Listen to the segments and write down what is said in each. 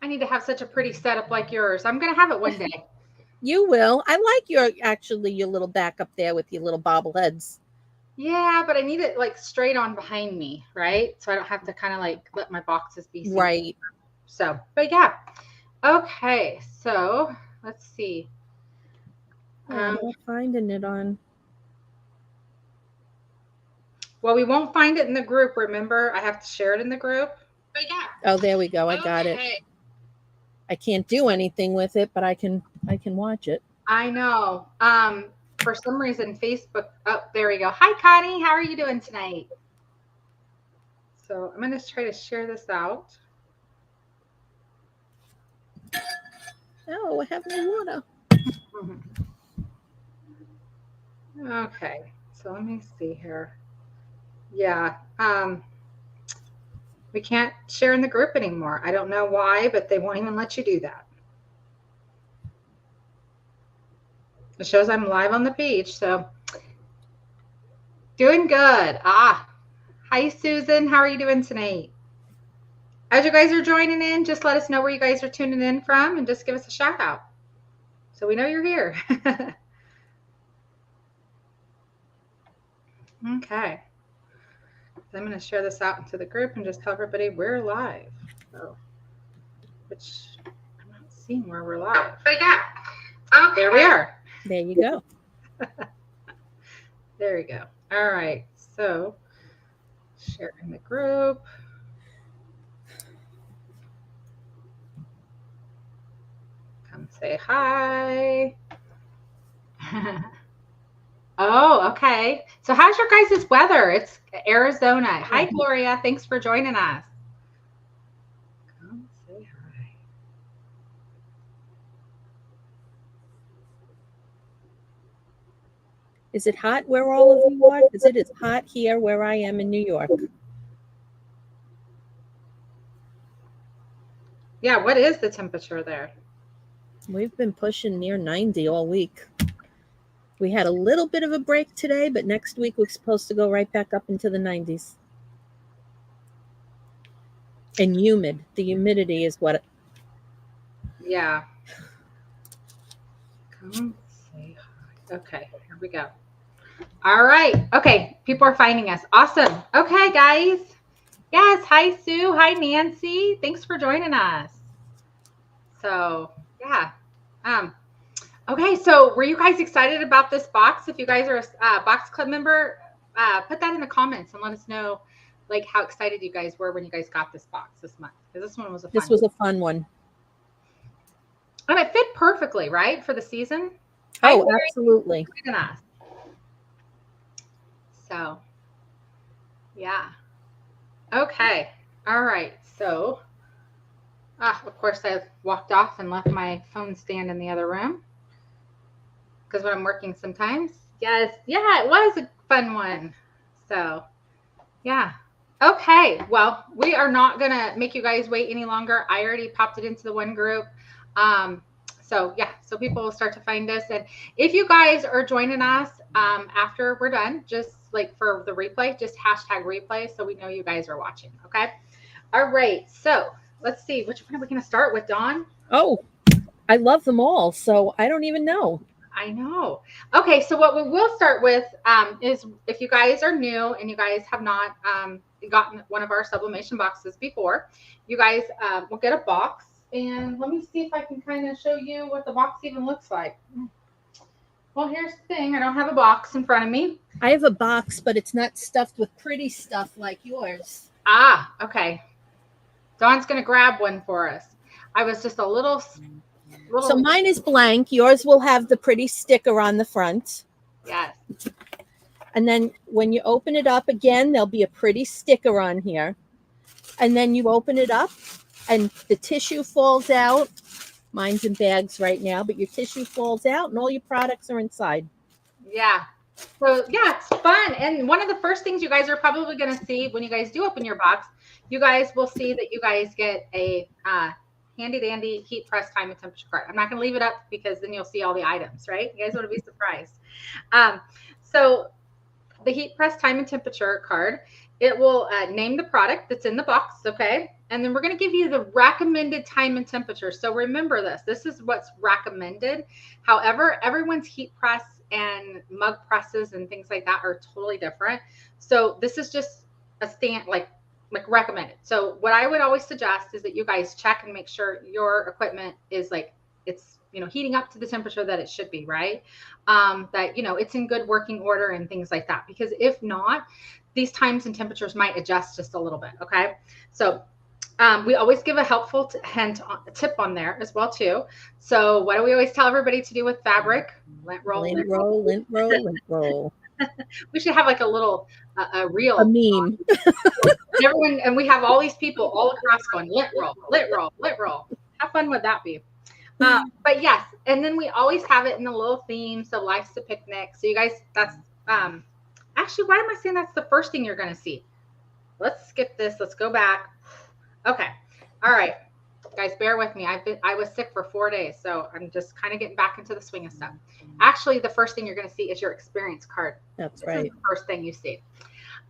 I need to have such a pretty setup like yours. I'm going to have it one day. You will. I like your little back up there with your little bobbleheads. Yeah, but I need it like straight on behind me, right? So I don't have to kind of like let my boxes be seen. Right. So, but yeah. Okay, so let's see. I'm not finding it on. Well, we won't find it in the group. Remember, I have to share it in the group. But yeah. Oh, there we go. I got it. I can't do anything with it, but I can watch it. I know. For some reason, Facebook. Oh, there we go. Hi, Connie. How are you doing tonight? So I'm going to try to share this out. Oh, I have no water. Okay, so let me see here. Yeah, we can't share in the group anymore. I don't know why, but they won't even let you do that. It shows I'm live on the beach, so doing good. Hi, Susan. How are you doing tonight? As you guys are joining in, just let us know where you guys are tuning in from and just give us a shout out so we know you're here. Okay. So I'm going to share this out into the group and just tell everybody we're live. So, which I'm not seeing where we're live. But yeah. Okay. There we are. There you go. There we go. All right. So share in the group. Come say hi. Oh, okay. So how's your guys' weather? It's Arizona. Hi, Gloria. Thanks for joining us. Come say hi. Is it hot where all of you are? Because it is hot here where I am in New York. Yeah, what is the temperature there? We've been pushing near 90 all week. We had a little bit of a break today, but next week we're supposed to go right back up into the 90s. And humid. The humidity is what. Yeah. Come say hi. Okay, here we go. All right. Okay, people are finding us. Awesome. Okay, guys. Yes. Hi, Sue. Hi, Nancy. Thanks for joining us. So, yeah. Okay, so were you guys excited about this box? If you guys are a Box Club member, put that in the comments and let us know like how excited you guys were when you guys got this box this month. Because this one was a fun one. And it fit perfectly, right, for the season? Oh, absolutely. So, yeah. Okay. All right. So, of course, I walked off and left my phone stand in the other room. Because when I'm working sometimes. Yes. Yeah, it was a fun one. So, yeah. Okay. Well, we are not going to make you guys wait any longer. I already popped it into the one group. So, yeah. So people will start to find us. And if you guys are joining us after we're done, just like for the replay, just hashtag replay so we know you guys are watching. Okay. All right. So let's see. Which one are we going to start with, Dawn? Oh, I love them all. So I don't even know. I know. Okay, so what we will start with is if you guys are new and you guys have not gotten one of our sublimation boxes before, you guys will get a box. And let me see if I can kind of show you what the box even looks like. Well, here's the thing. I don't have a box in front of me. I have a box, but it's not stuffed with pretty stuff like yours. Okay. Dawn's going to grab one for us. I was just a little. So mine is blank. Yours will have the pretty sticker on the front. Yes. And then when you open it up again, there'll be a pretty sticker on here. And then you open it up and the tissue falls out. Mine's in bags right now, but your tissue falls out and all your products are inside. Yeah. So, yeah, it's fun. And one of the first things you guys are probably going to see when you guys do open your box, you guys will see that you guys get a handy dandy heat press time and temperature card. I'm not going to leave it up because then you'll see all the items, right? You guys want to be surprised. So the heat press time and temperature card it will name the product that's in the box, okay? And then we're going to give you the recommended time and temperature. So remember this. This is what's recommended. However, everyone's heat press and mug presses and things like that are totally different. So this is just a stand like recommended. So what I would always suggest is that you guys check and make sure your equipment is like it's heating up to the temperature that it should be, right? That it's in good working order and things like that. Because if not, these times and temperatures might adjust just a little bit. Okay, so we always give a helpful tip on there as well too. So what do we always tell everybody to do with fabric? Lint roll, Lint roll, lint roll, lint roll. We should have like a little a reel, a meme. Everyone, and we have all these people all across going lint roll, lint roll, lint roll. How fun would that be? But yes, and then we always have it in a little theme. So life's a picnic. So you guys, that's actually, why am I saying that's the first thing you're going to see? Let's skip this. Let's go back. Okay. All right. Guys, bear with me. I was sick for 4 days, so I'm just kind of getting back into the swing of stuff. Actually, the first thing you're going to see is your experience card. That's right. This is the first thing you see.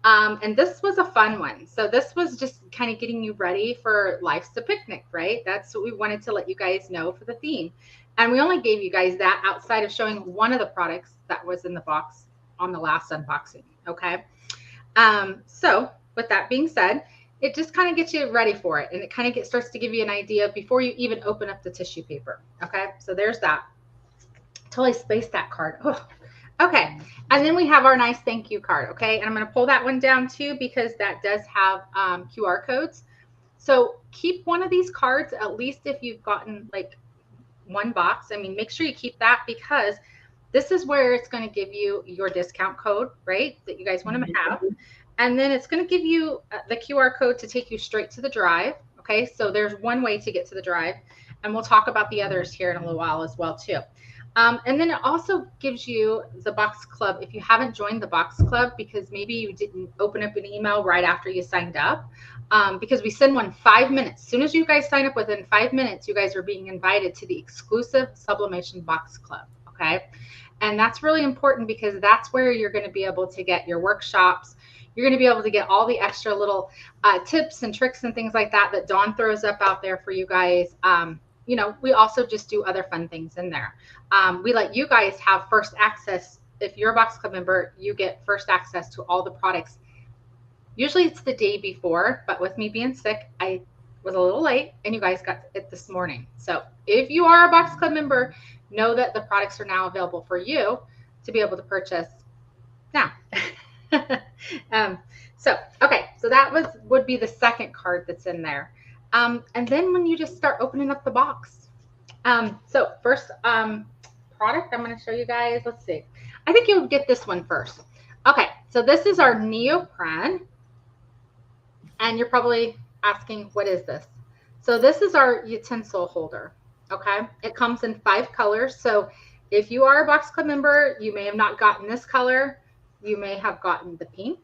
And this was a fun one. So this was just kind of getting you ready for Life's a Picnic, right? That's what we wanted to let you guys know for the theme. And we only gave you guys that outside of showing one of the products that was in the box on the last unboxing. Okay. So with that being said, it just kind of gets you ready for it. And it kind of starts to give you an idea before you even open up the tissue paper. Okay. So there's that. Totally spaced that card. Oh. Okay. And then we have our nice thank you card. Okay. And I'm going to pull that one down too, because that does have QR codes. So keep one of these cards, at least if you've gotten like one box. I mean, make sure you keep that, because this is where it's going to give you your discount code, right? That you guys want to have. And then it's going to give you the QR code to take you straight to the drive. Okay. So there's one way to get to the drive, and we'll talk about the others here in a little while as well too. And then it also gives you the box club if you haven't joined the box club, because maybe you didn't open up an email right after you signed up, because we send one 5 minutes. As soon as you guys sign up, within 5 minutes, you guys are being invited to the exclusive Sublimation Box Club. Okay. And that's really important, because that's where you're going to be able to get your workshops. You're going to be able to get all the extra little tips and tricks and things like that that Dawn throws up out there for you guys. We also just do other fun things in there. We let you guys have first access. If you're a box club member, you get first access to all the products. Usually it's the day before, but with me being sick, I was a little late, and you guys got it this morning. So if you are a box club member, know that the products are now available for you to be able to purchase now. So that would be the second card that's in there. And then when you just start opening up the box. So first product I'm going to show you guys. Let's see. I think you'll get this one first. Okay, so this is our neoprene. And you're probably asking, what is this? So this is our utensil holder. Okay, it comes in 5 colors. So if you are a box club member, you may have not gotten this color. You may have gotten the pink.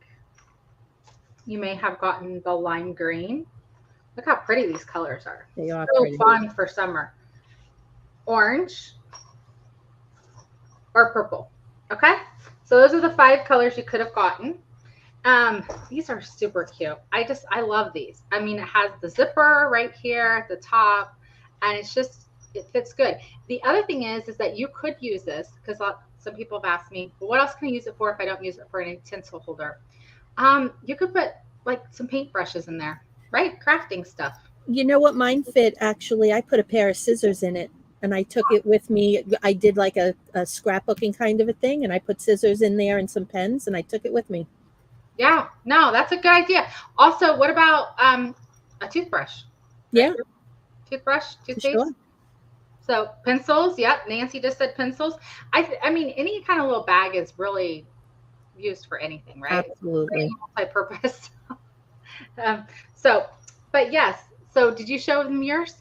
You may have gotten the lime green. Look how pretty these colors are. They are so pretty. Fun for summer. Orange or purple. Okay, so those are the 5 colors you could have gotten. These are super cute. I love these. I mean, it has the zipper right here at the top, and it fits good. The other thing is that you could use this, because some people have asked me, well, what else can I use it for if I don't use it for an utensil holder? You could put like some paintbrushes in there, right? Crafting stuff. You know what mine fit, actually? I put a pair of scissors in it, and I took it with me. I did like a scrapbooking kind of a thing, and I put scissors in there and some pens, and I took it with me. Yeah, no, that's a good idea. Also, what about a toothbrush? Yeah. Toothbrush, toothpaste. Sure. So pencils, yep. Nancy just said pencils. I mean, any kind of little bag is really used for anything, right? Absolutely. Multi-purpose. But yes. So did you show them yours?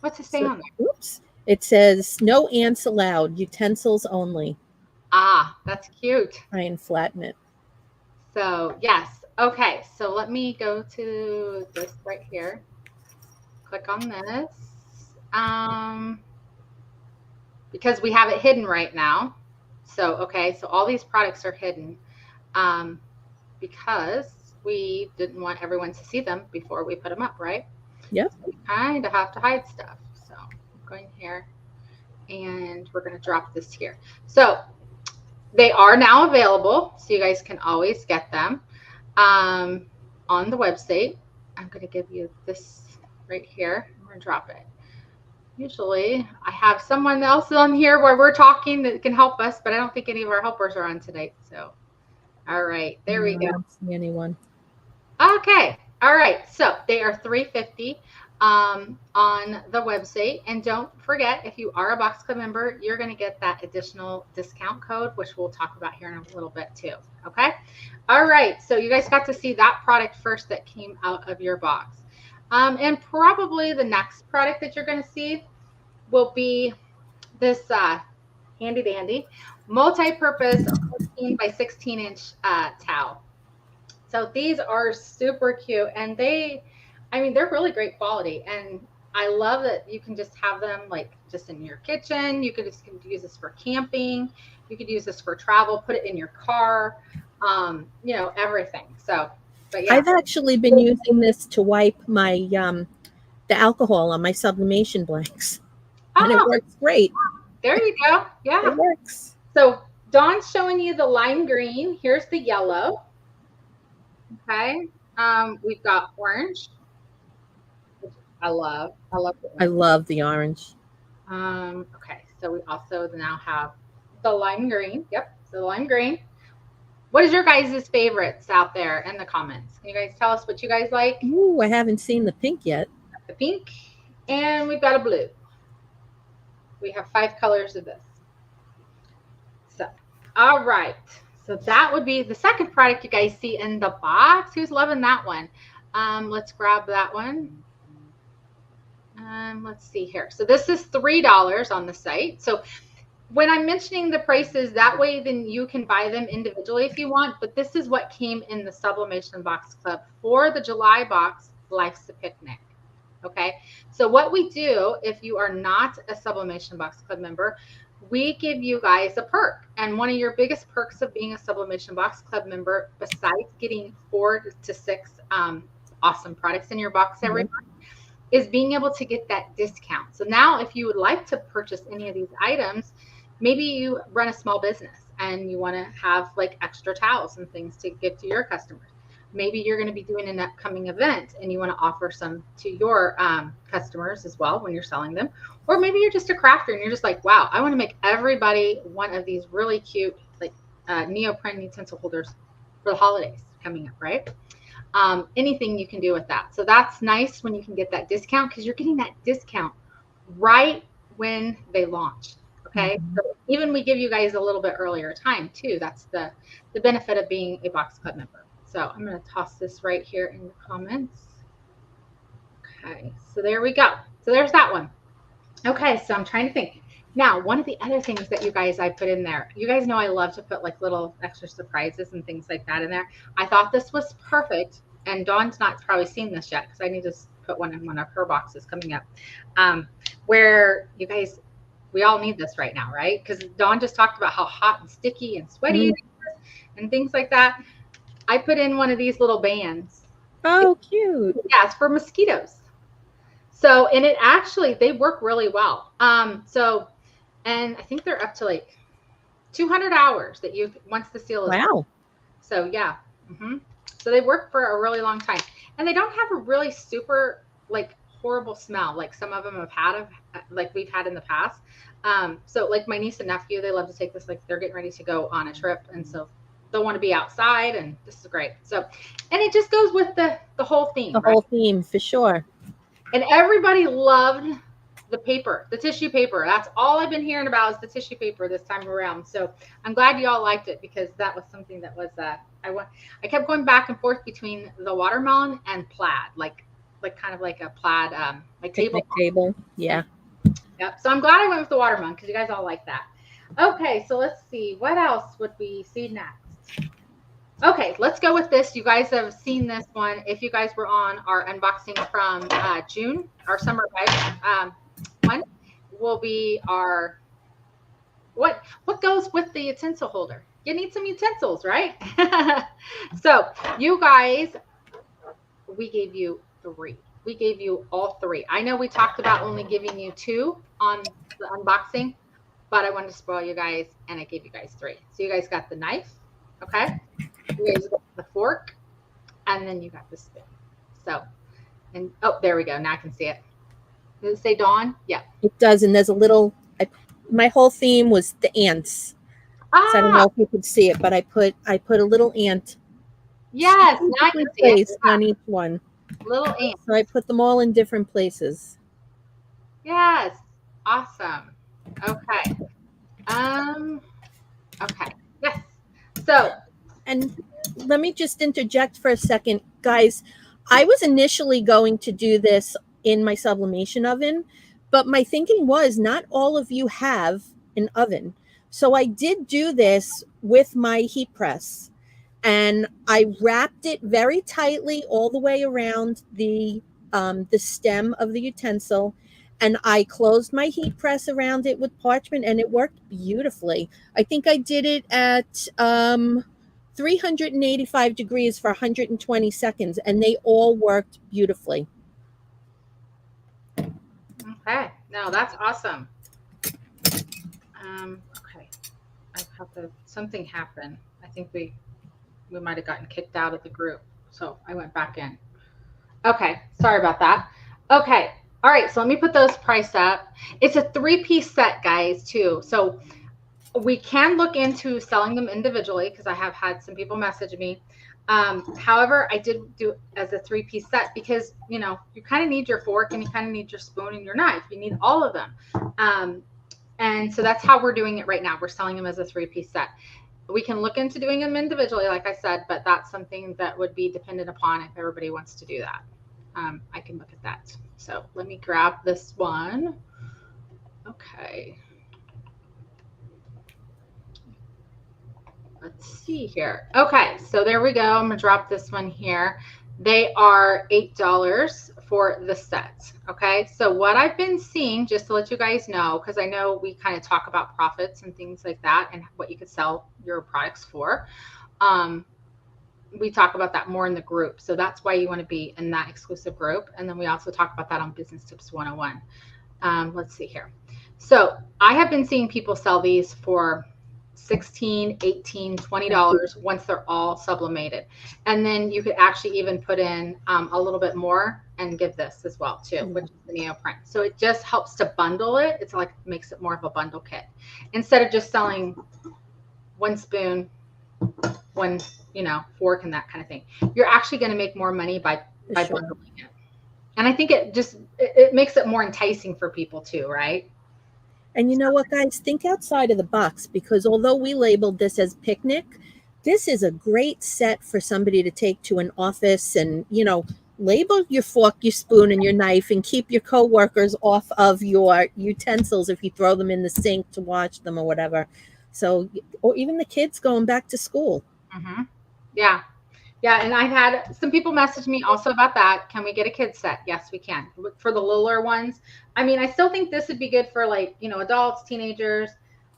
What's it say on there? Oops. It says no ants allowed, utensils only. Ah, that's cute. Try and flatten it. So yes. Okay. So let me go to this right here. Click on this. Because we have it hidden right now. So, okay. So all these products are hidden. because we didn't want everyone to see them before we put them up, right? Yep. So we kind of have to hide stuff. So I'm going here and we're going to drop this here. So they are now available, so you guys can always get them on the website. I'm going to give you this right here. I'm going to drop it. Usually I have someone else on here where we're talking that can help us, but I don't think any of our helpers are on tonight. So, all right, there we go. I don't see anyone. Okay. All right. So they are $3.50 on the website. And don't forget, if you are a Box Club member, you're going to get that additional discount code, which we'll talk about here in a little bit too. Okay. All right. So you guys got to see that product first that came out of your box. And probably the next product that you're going to see will be this handy dandy multi-purpose 14 by 16 inch towel. So these are super cute, and they're really great quality. And I love that you can just have them like just in your kitchen. You could just use this for camping. You could use this for travel, put it in your car, everything. So, but yeah. I've actually been using this to wipe my the alcohol on my sublimation blanks. And it works great. There you go. Yeah. It works. So Dawn's showing you the lime green. Here's the yellow. Okay. We've got orange, which I love. I love the orange. I love the orange. Okay. So we also now have the lime green. Yep. So the lime green. What is your guys' favorites out there in the comments? Can you guys tell us what you guys like? Ooh, I haven't seen the pink yet. The pink. And we've got a blue. We have 5 colors of this. So, all right. So that would be the second product you guys see in the box. Who's loving that one? Let's grab that one. Let's see here. So this is $3 on the site. So when I'm mentioning the prices, that way then you can buy them individually if you want. But this is what came in the Sublimation Box Club for the July box, Life's a Picnic. Okay. So what we do, if you are not a Sublimation Box Club member, we give you guys a perk. And one of your biggest perks of being a Sublimation Box Club member, besides getting 4 to 6 awesome products in your box every month, is being able to get that discount. So now if you would like to purchase any of these items, maybe you run a small business and you want to have like extra towels and things to give to your customers. Maybe you're going to be doing an upcoming event and you want to offer some to your customers as well when you're selling them. Or maybe you're just a crafter and you're just like, wow, I want to make everybody one of these really cute like neoprene utensil holders for the holidays coming up, right? Anything you can do with that. So that's nice when you can get that discount, because you're getting that discount right when they launch. Okay. So even we give you guys a little bit earlier time too. That's the benefit of being a Box Club member. So I'm going to toss this right here in the comments. Okay, so there we go. So there's that one. Okay, so I'm trying to think. Now, one of the other things that you guys I put in there, you guys know I love to put like little extra surprises and things like that in there. I thought this was perfect, and Dawn's not probably seen this yet because I need to put one in one of her boxes coming up, where you guys, we all need this right now, right? Because Dawn just talked about how hot and sticky and sweaty it is and things like that. I put in one of these little bands. Oh, cute. Yeah, it's for mosquitoes. So, and it actually, they work really well. And I think they're up to like 200 hours that you, once the seal is. Wow. So yeah. So they work for a really long time, and they don't have a really super like horrible smell like some of them have had like we've had in the past. So like my niece and nephew, they love to take this, like they're getting ready to go on a trip, and so they'll want to be outside, and this is great. So, and it just goes with the whole theme. The whole theme, for sure. And everybody loved the paper, the tissue paper. That's all I've been hearing about is the tissue paper this time around. So I'm glad you all liked it, because that was something that was I kept going back and forth between the watermelon and plaid, like kind of like a plaid like table. Yeah. Yep. So I'm glad I went with the watermelon, because you guys all like that. Okay, so let's see. What else would we see next? Okay, let's go with this. You guys have seen this one. If you guys were on our unboxing from June, our summer guide one will be our, what goes with the utensil holder? you need some utensils, right? So you guys, we gave you three. We gave you all three. I know we talked about only giving you two on the unboxing, but I wanted to spoil you guys and I gave you guys three. So you guys got the knife, okay? You guys got the fork, and then you got the spoon. So, and oh, there we go. Now I can see it. Does it say Dawn? Yeah. It does, and there's a little. My whole theme was the ants. So I don't Ah, know if you could see it, but I put a little ant yes. Now I strategically can see it. placed on each one. Little ant. So I put them all in different places. Yes. Awesome. Okay. Um. Okay. Yes. So. And let me just interject for a second, guys. I was initially going to do this in my sublimation oven, but my thinking was not all of you have an oven. So I did do this with my heat press, and I wrapped it very tightly all the way around the stem of the utensil, and I closed my heat press around it with parchment, and it worked beautifully. I think I did it at 385 degrees for 120 seconds, and they all worked beautifully. Okay. No, that's awesome. Okay. I have to. Something happened. I think we might have gotten kicked out of the group, so I went back in. Okay. Sorry about that. Okay. All right. So let me put those price up. It's a three-piece set, guys, too. So we can look into selling them individually because I have had some people message me. However, I did do as a three-piece set because you kind of need your fork and you kind of need your spoon and your knife. You need all of them, and so that's how we're doing it right now. We're selling them as a three-piece set. We can look into doing them individually, like I said, but that's something that would be dependent upon if everybody wants to do that. I can look at that. So let me grab this one. Okay. Let's see here. Okay, so there we go. I'm gonna drop this one here. They are $8 for the set. Okay, so what I've been seeing, just to let you guys know, because I know we kind of talk about profits and things like that and what you could sell your products for. We talk about that more in the group. So that's why you want to be in that exclusive group. And then we also talk about that on Business Tips 101. Let's see here. So I have been seeing people sell these for $16, $18, $20 once they're all sublimated. And then you could actually even put in a little bit more and give this as well too, which is the neoprene. So it just helps to bundle it. It's like makes it more of a bundle kit instead of just selling one spoon, one fork and that kind of thing. You're actually going to make more money by bundling it. And I think it makes it more enticing for people too, right? And you know what, guys? Think outside of the box, because although we labeled this as picnic, this is a great set for somebody to take to an office and, label your fork, your spoon, and your knife, and keep your coworkers off of your utensils if you throw them in the sink to wash them or whatever. So, or even the kids going back to school. Mm-hmm. Yeah. Yeah, and I've had some people message me also about that. Can we get a kid set? Yes, we can. For the littler ones. I mean, I still think this would be good for adults, teenagers.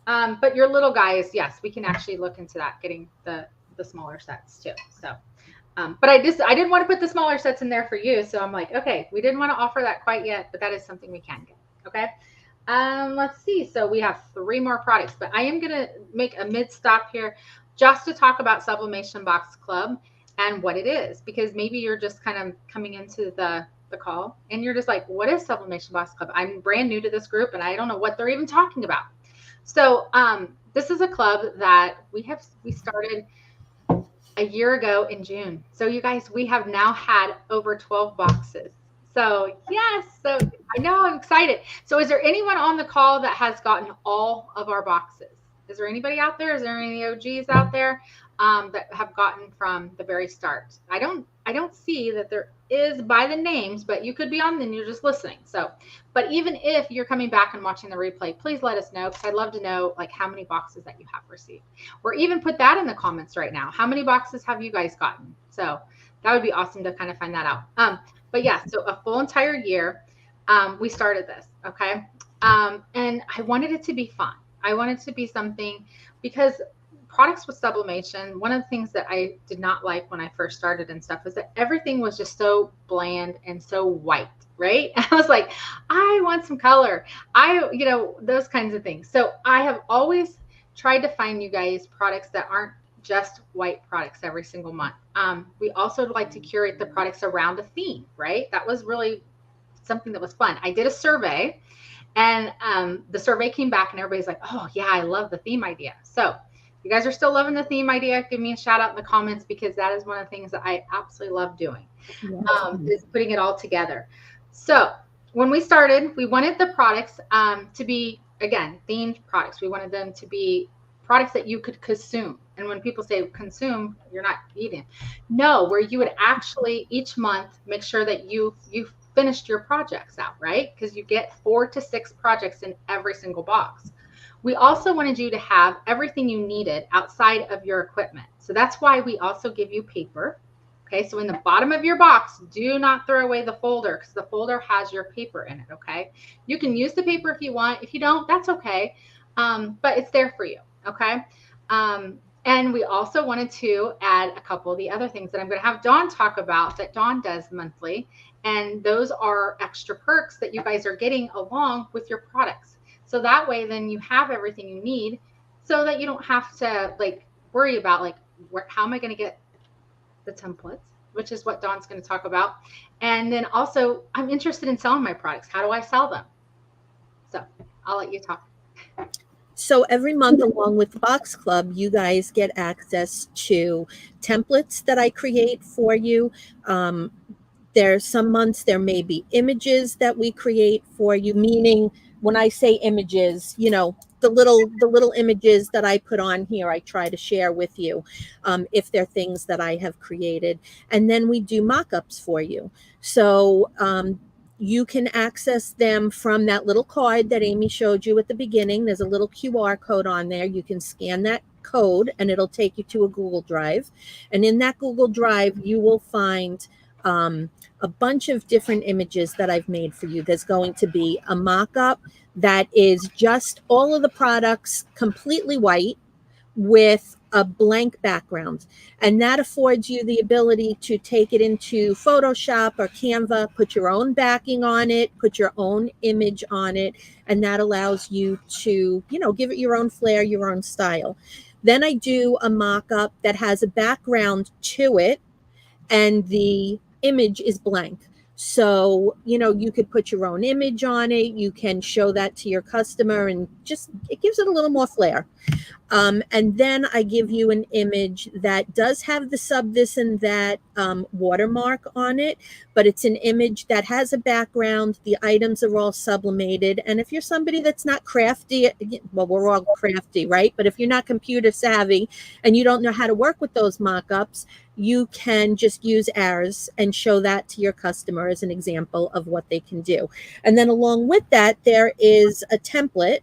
But your little guys, yes, we can actually look into that, getting the smaller sets too. So, but I didn't want to put the smaller sets in there for you. So I'm like, okay, we didn't want to offer that quite yet, but that is something we can get. Okay. Let's see. So we have 3 more products, but I am going to make a mid stop here just to talk about Sublimation Box Club and what it is, because maybe you're just kind of coming into the call and you're just like, what is Sublimation Box Club? I'm brand new to this group and I don't know what they're even talking about. So this is a club that we started a year ago in June. So you guys, we have now had over 12 boxes. So yes, so I know I'm excited. So is there anyone on the call that has gotten all of our boxes? Is there anybody out there? Is there any OGs out there that have gotten from the very start? I don't see that there is by the names, but you could be on and you're just listening. So, but even if you're coming back and watching the replay, please let us know, because I'd love to know like how many boxes that you have received, or even put that in the comments right now. How many boxes have you guys gotten? So that would be awesome to kind of find that out. But yeah, so a full entire year, we started this. Okay. And I wanted it to be fun. I wanted it to be something, because products with sublimation, one of the things that I did not like when I first started and stuff was that everything was just so bland and so white, right? I was like, I want some color. Those kinds of things. So I have always tried to find you guys products that aren't just white products every single month. We also like to curate the products around a theme, right? That was really something that was fun. I did a survey, and the survey came back and everybody's like, oh yeah, I love the theme idea. So if you guys are still loving the theme idea, give me a shout out in the comments, because that is one of the things that I absolutely love doing, is putting it all together. So when we started, we wanted the products to be, again, themed products. We wanted them to be products that you could consume. And when people say consume, you're not eating. No, where you would actually each month make sure that you finished your projects out, right? Because you get 4 to 6 projects in every single box. We also wanted you to have everything you needed outside of your equipment. So that's why we also give you paper. Okay, so in the bottom of your box, do not throw away the folder, because the folder has your paper in it, okay? You can use the paper if you want. If you don't, that's okay. But it's there for you, okay? And we also wanted to add a couple of the other things that I'm going to have Dawn talk about, that Dawn does monthly. And those are extra perks that you guys are getting along with your products. So that way, then you have everything you need, so that you don't have to like worry about like, how am I going to get the templates, which is what Dawn's going to talk about. And then also, I'm interested in selling my products. How do I sell them? So I'll let you talk. So every month, along with the Box Club, you guys get access to templates that I create for you. There's some months there may be images that we create for you, meaning when I say images, the little images that I put on here, I try to share with you, if they're things that I have created. And then we do mock-ups for you. So you can access them from that little card that Amy showed you at the beginning. There's a little QR code on there. You can scan that code and it'll take you to a Google Drive. And in that Google Drive, you will find a bunch of different images that I've made for you. There's going to be a mock-up that is just all of the products completely white with a blank background. And that affords you the ability to take it into Photoshop or Canva, put your own backing on it, put your own image on it. And that allows you to, give it your own flair, your own style. Then I do a mock-up that has a background to it, and the image is blank. So, you could put your own image on it. You can show that to your customer, and just, it gives it a little more flair. And then I give you an image that does have the sub this and that watermark on it, but it's an image that has a background. The items are all sublimated. And if you're somebody that's not crafty, well, we're all crafty, right? But if you're not computer savvy and you don't know how to work with those mock-ups, you can just use ours and show that to your customer as an example of what they can do. And then along with that, there is a template.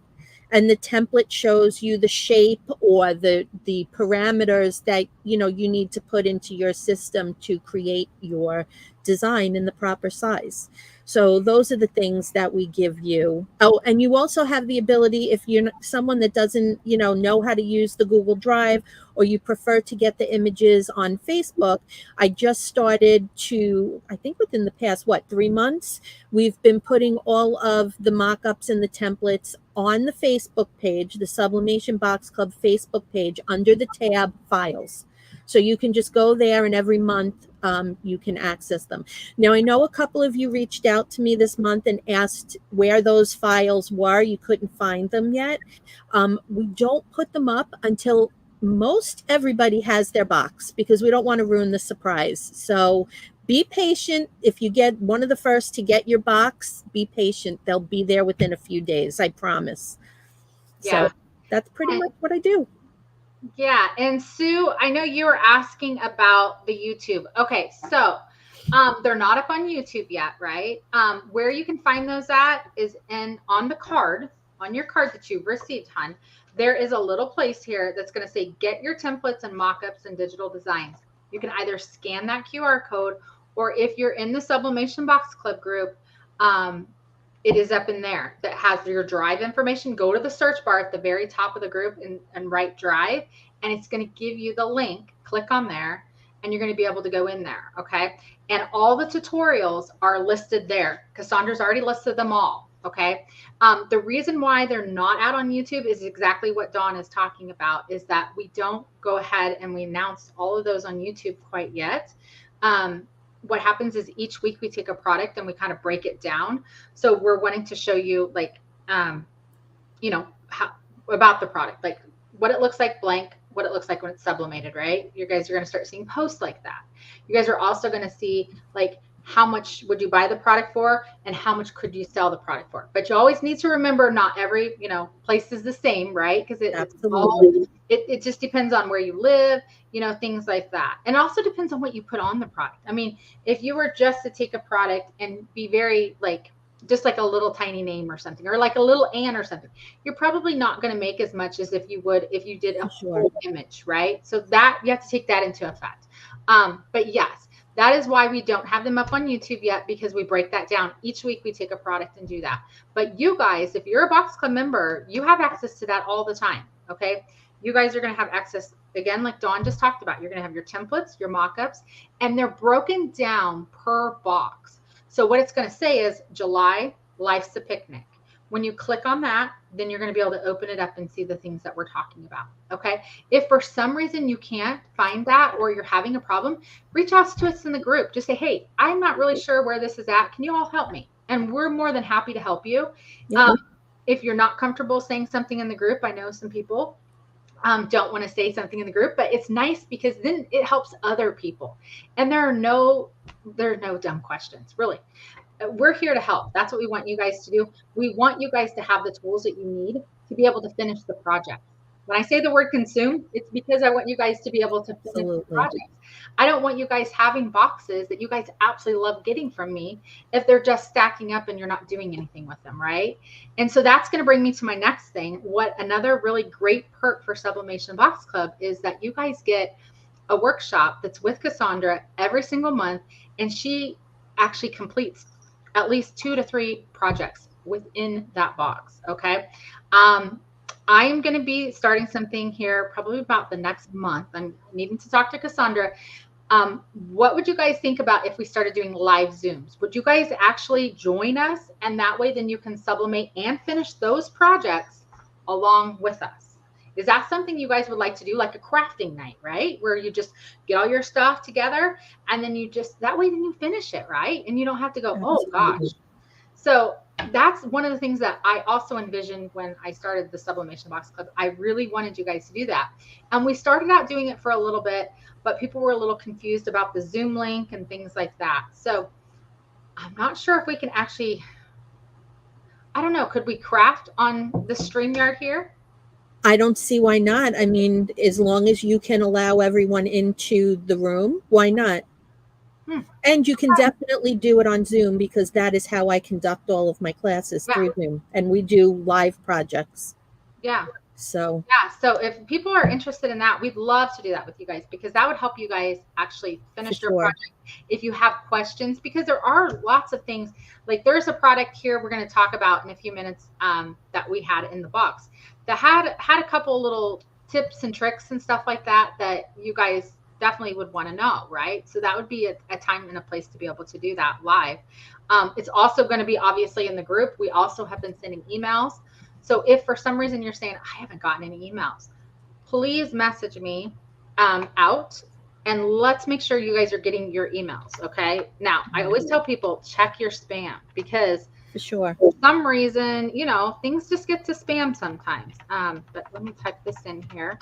And the template shows you the shape or the parameters that you need to put into your system to create your design in the proper size. So those are the things that we give you. Oh, and you also have the ability, if you're someone that doesn't know how to use the Google Drive, or you prefer to get the images on Facebook, I just started to, I think within the past 3 months, we've been putting all of the mock-ups and the templates on the Facebook page, the Sublimation Box Club Facebook page, under the tab Files. So you can just go there, and every month you can access them. Now, I know a couple of you reached out to me this month and asked where those files were. You couldn't find them yet. We don't put them up until most everybody has their box, because we don't want to ruin the surprise. So be patient. If you get one of the first to get your box, be patient. They'll be there within a few days, I promise. Yeah. So that's pretty much what I do. Yeah. And Sue, I know you were asking about the YouTube. Okay. So they're not up on YouTube yet, right? Where you can find those at is on the card, on your card that you've received, hon. There is a little place here that's going to say, get your templates and mock-ups and digital designs. You can either scan that QR code, or if you're in the Sublimation Box Club group, it is up in there that has your drive information. Go to the search bar at the very top of the group and write drive, and it's going to give you the link. Click on there and you're going to be able to go in there. Okay. And all the tutorials are listed there. Cassandra's already listed them all. Okay. The reason why they're not out on YouTube is exactly what Dawn is talking about, is that we don't go ahead and we announce all of those on YouTube quite yet. What happens is each week we take a product and we kind of break it down. So we're wanting to show you like, how, about the product, like what it looks like blank, what it looks like when it's sublimated, right? You guys are going to start seeing posts like that. You guys are also going to see like how much would you buy the product for and how much could you sell the product for. But you always need to remember not every, place is the same, right? Because it just depends on where you live, things like that. And also depends on what you put on the product. I mean, if you were just to take a product and be very like, just like a little tiny name or something, or like a little Ann or something, you're probably not going to make as much as if you did a whole image, right? So that you have to take that into effect. But yes, that is why we don't have them up on YouTube yet, because we break that down. Each week we take a product and do that. But you guys, if you're a Box Club member, you have access to that all the time. Okay. You guys are going to have access, again, like Dawn just talked about. You're going to have your templates, your mock-ups, and they're broken down per box. So what it's going to say is July, Life's a Picnic. When you click on that, then you're going to be able to open it up and see the things that we're talking about. Okay. If for some reason you can't find that or you're having a problem, reach out to us in the group. Just say, hey, I'm not really sure where this is at. Can you all help me? And we're more than happy to help you. Yep. If you're not comfortable saying something in the group, I know some people don't want to say something in the group, but it's nice because then it helps other people. And there are no dumb questions, really. We're here to help. That's what we want you guys to do. We want you guys to have the tools that you need to be able to finish the project. When I say the word consume, it's because I want you guys to be able to finish the project. I don't want you guys having boxes that you guys absolutely love getting from me if they're just stacking up and you're not doing anything with them, right? And so that's going to bring me to my next thing. What another really great perk for Sublimation Box Club is that you guys get a workshop that's with Cassandra every single month, and she actually completes at least 2 to 3 projects within that box. Okay. I am going to be starting something here probably about the next month. I'm needing to talk to Cassandra. What would you guys think about if we started doing live Zooms? Would you guys actually join us? And that way, then you can sublimate and finish those projects along with us. Is that something you guys would like to do, like a crafting night, right? Where you just get all your stuff together and then that way then you finish it, right? And you don't have to go, oh gosh. So that's one of the things that I also envisioned when I started the Sublimation Box Club. I really wanted you guys to do that. And we started out doing it for a little bit, but people were a little confused about the Zoom link and things like that. So I'm not sure if we can actually, I don't know, could we craft on the StreamYard here? I don't see why not. I mean, as long as you can allow everyone into the room, why not? And you can definitely do it on Zoom, because that is how I conduct all of my classes through Zoom. And we do live projects. Yeah. So if people are interested in that, we'd love to do that with you guys, because that would help you guys actually finish your project. If you have questions, because there are lots of things, like there's a product here we're going to talk about in a few minutes that we had in the box that had a couple little tips and tricks and stuff like that you guys definitely would want to know, right? So that would be a time and a place to be able to do that live. It's also going to be obviously in the group. We also have been sending emails. So if for some reason you're saying, I haven't gotten any emails, please message me out, and let's make sure you guys are getting your emails. Okay. Now, I always tell people, check your spam, because for some reason, things just get to spam sometimes. But let me type this in here.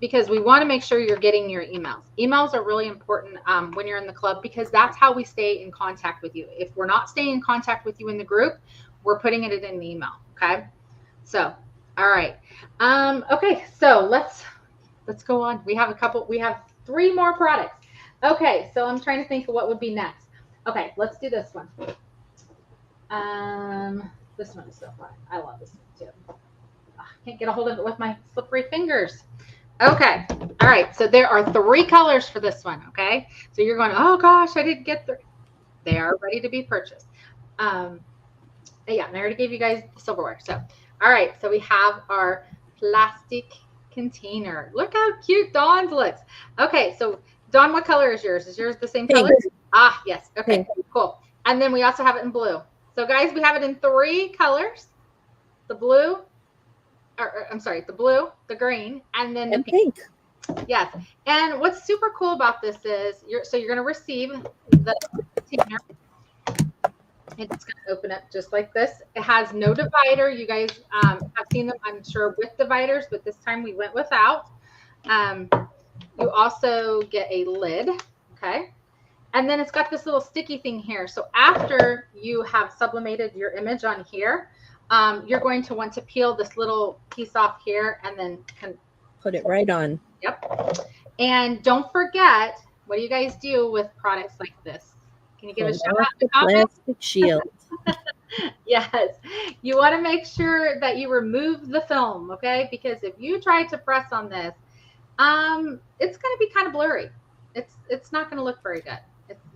Because we want to make sure you're getting your emails. Emails are really important when you're in the club, because that's how we stay in contact with you. If we're not staying in contact with you in the group, we're putting it in the email. Okay. So, all right. Okay. So let's go on. We have 3 more products. Okay. So I'm trying to think of what would be next. Okay. Let's do this one. This one is so fun. I love this one too. I can't get a hold of it with my slippery fingers. Okay. All right. So there are 3 colors for this one. Okay. So you're going, oh gosh, I didn't get 3. They are ready to be purchased. Yeah. And I already gave you guys the silverware. So, all right. So we have our plastic container. Look how cute Dawn's looks. Okay, so Dawn, what color is yours? Is yours the same color? Pink. Ah, yes. Okay, Pink. cool. And then we also have it in blue. So guys, we have it in 3 colors. The blue, I'm sorry, the blue, the green, and then the pink. Yes. And what's super cool about this is you're going to receive the container. It's going to open up just like this. It has no divider. You guys have seen them, I'm sure, with dividers, but this time we went without. You also get a lid, okay? And then it's got this little sticky thing here. So after you have sublimated your image on here, you're going to want to peel this little piece off here and then put it right on. Yep. And don't forget, what do you guys do with products like this? Can you give a shout out to plastic shield? Yes. You want to make sure that you remove the film, okay? Because if you try to press on this, it's going to be kind of blurry. It's not going to look very good.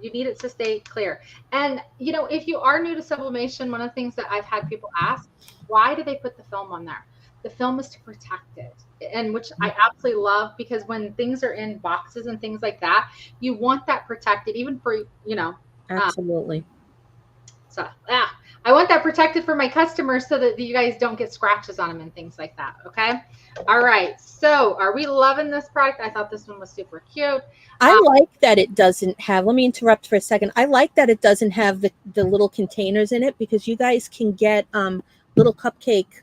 You need it to stay clear. And, you know, if you are new to sublimation, one of the things that I've had people ask, why do they put the film on there? The film is to protect it, and which I absolutely love, because when things are in boxes and things like that, you want that protected, even for, you know. Absolutely. So I want that protected for my customers so that you guys don't get scratches on them and things like that. Okay. All right. So are we loving this product? I thought this one was super cute. I like that it doesn't have, let me interrupt for a second. I like that it doesn't have the little containers in it, because you guys can get little cupcake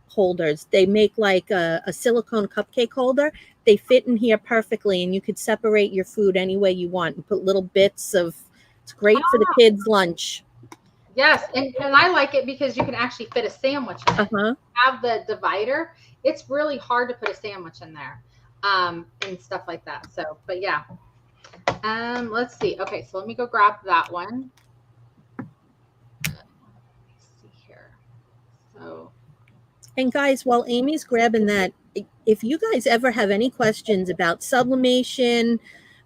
holders. They make like a silicone cupcake holder. They fit in here perfectly, and you could separate your food any way you want and put little bits of, it's great for the kids' lunch. Yes, and I like it because you can actually fit a sandwich in it. Have the divider. It's really hard to put a sandwich in there, and stuff like that. So, but yeah. Let's see. Okay, so let me go grab that one. Let's see here. So, and guys, while Amy's grabbing that, if you guys ever have any questions about sublimation,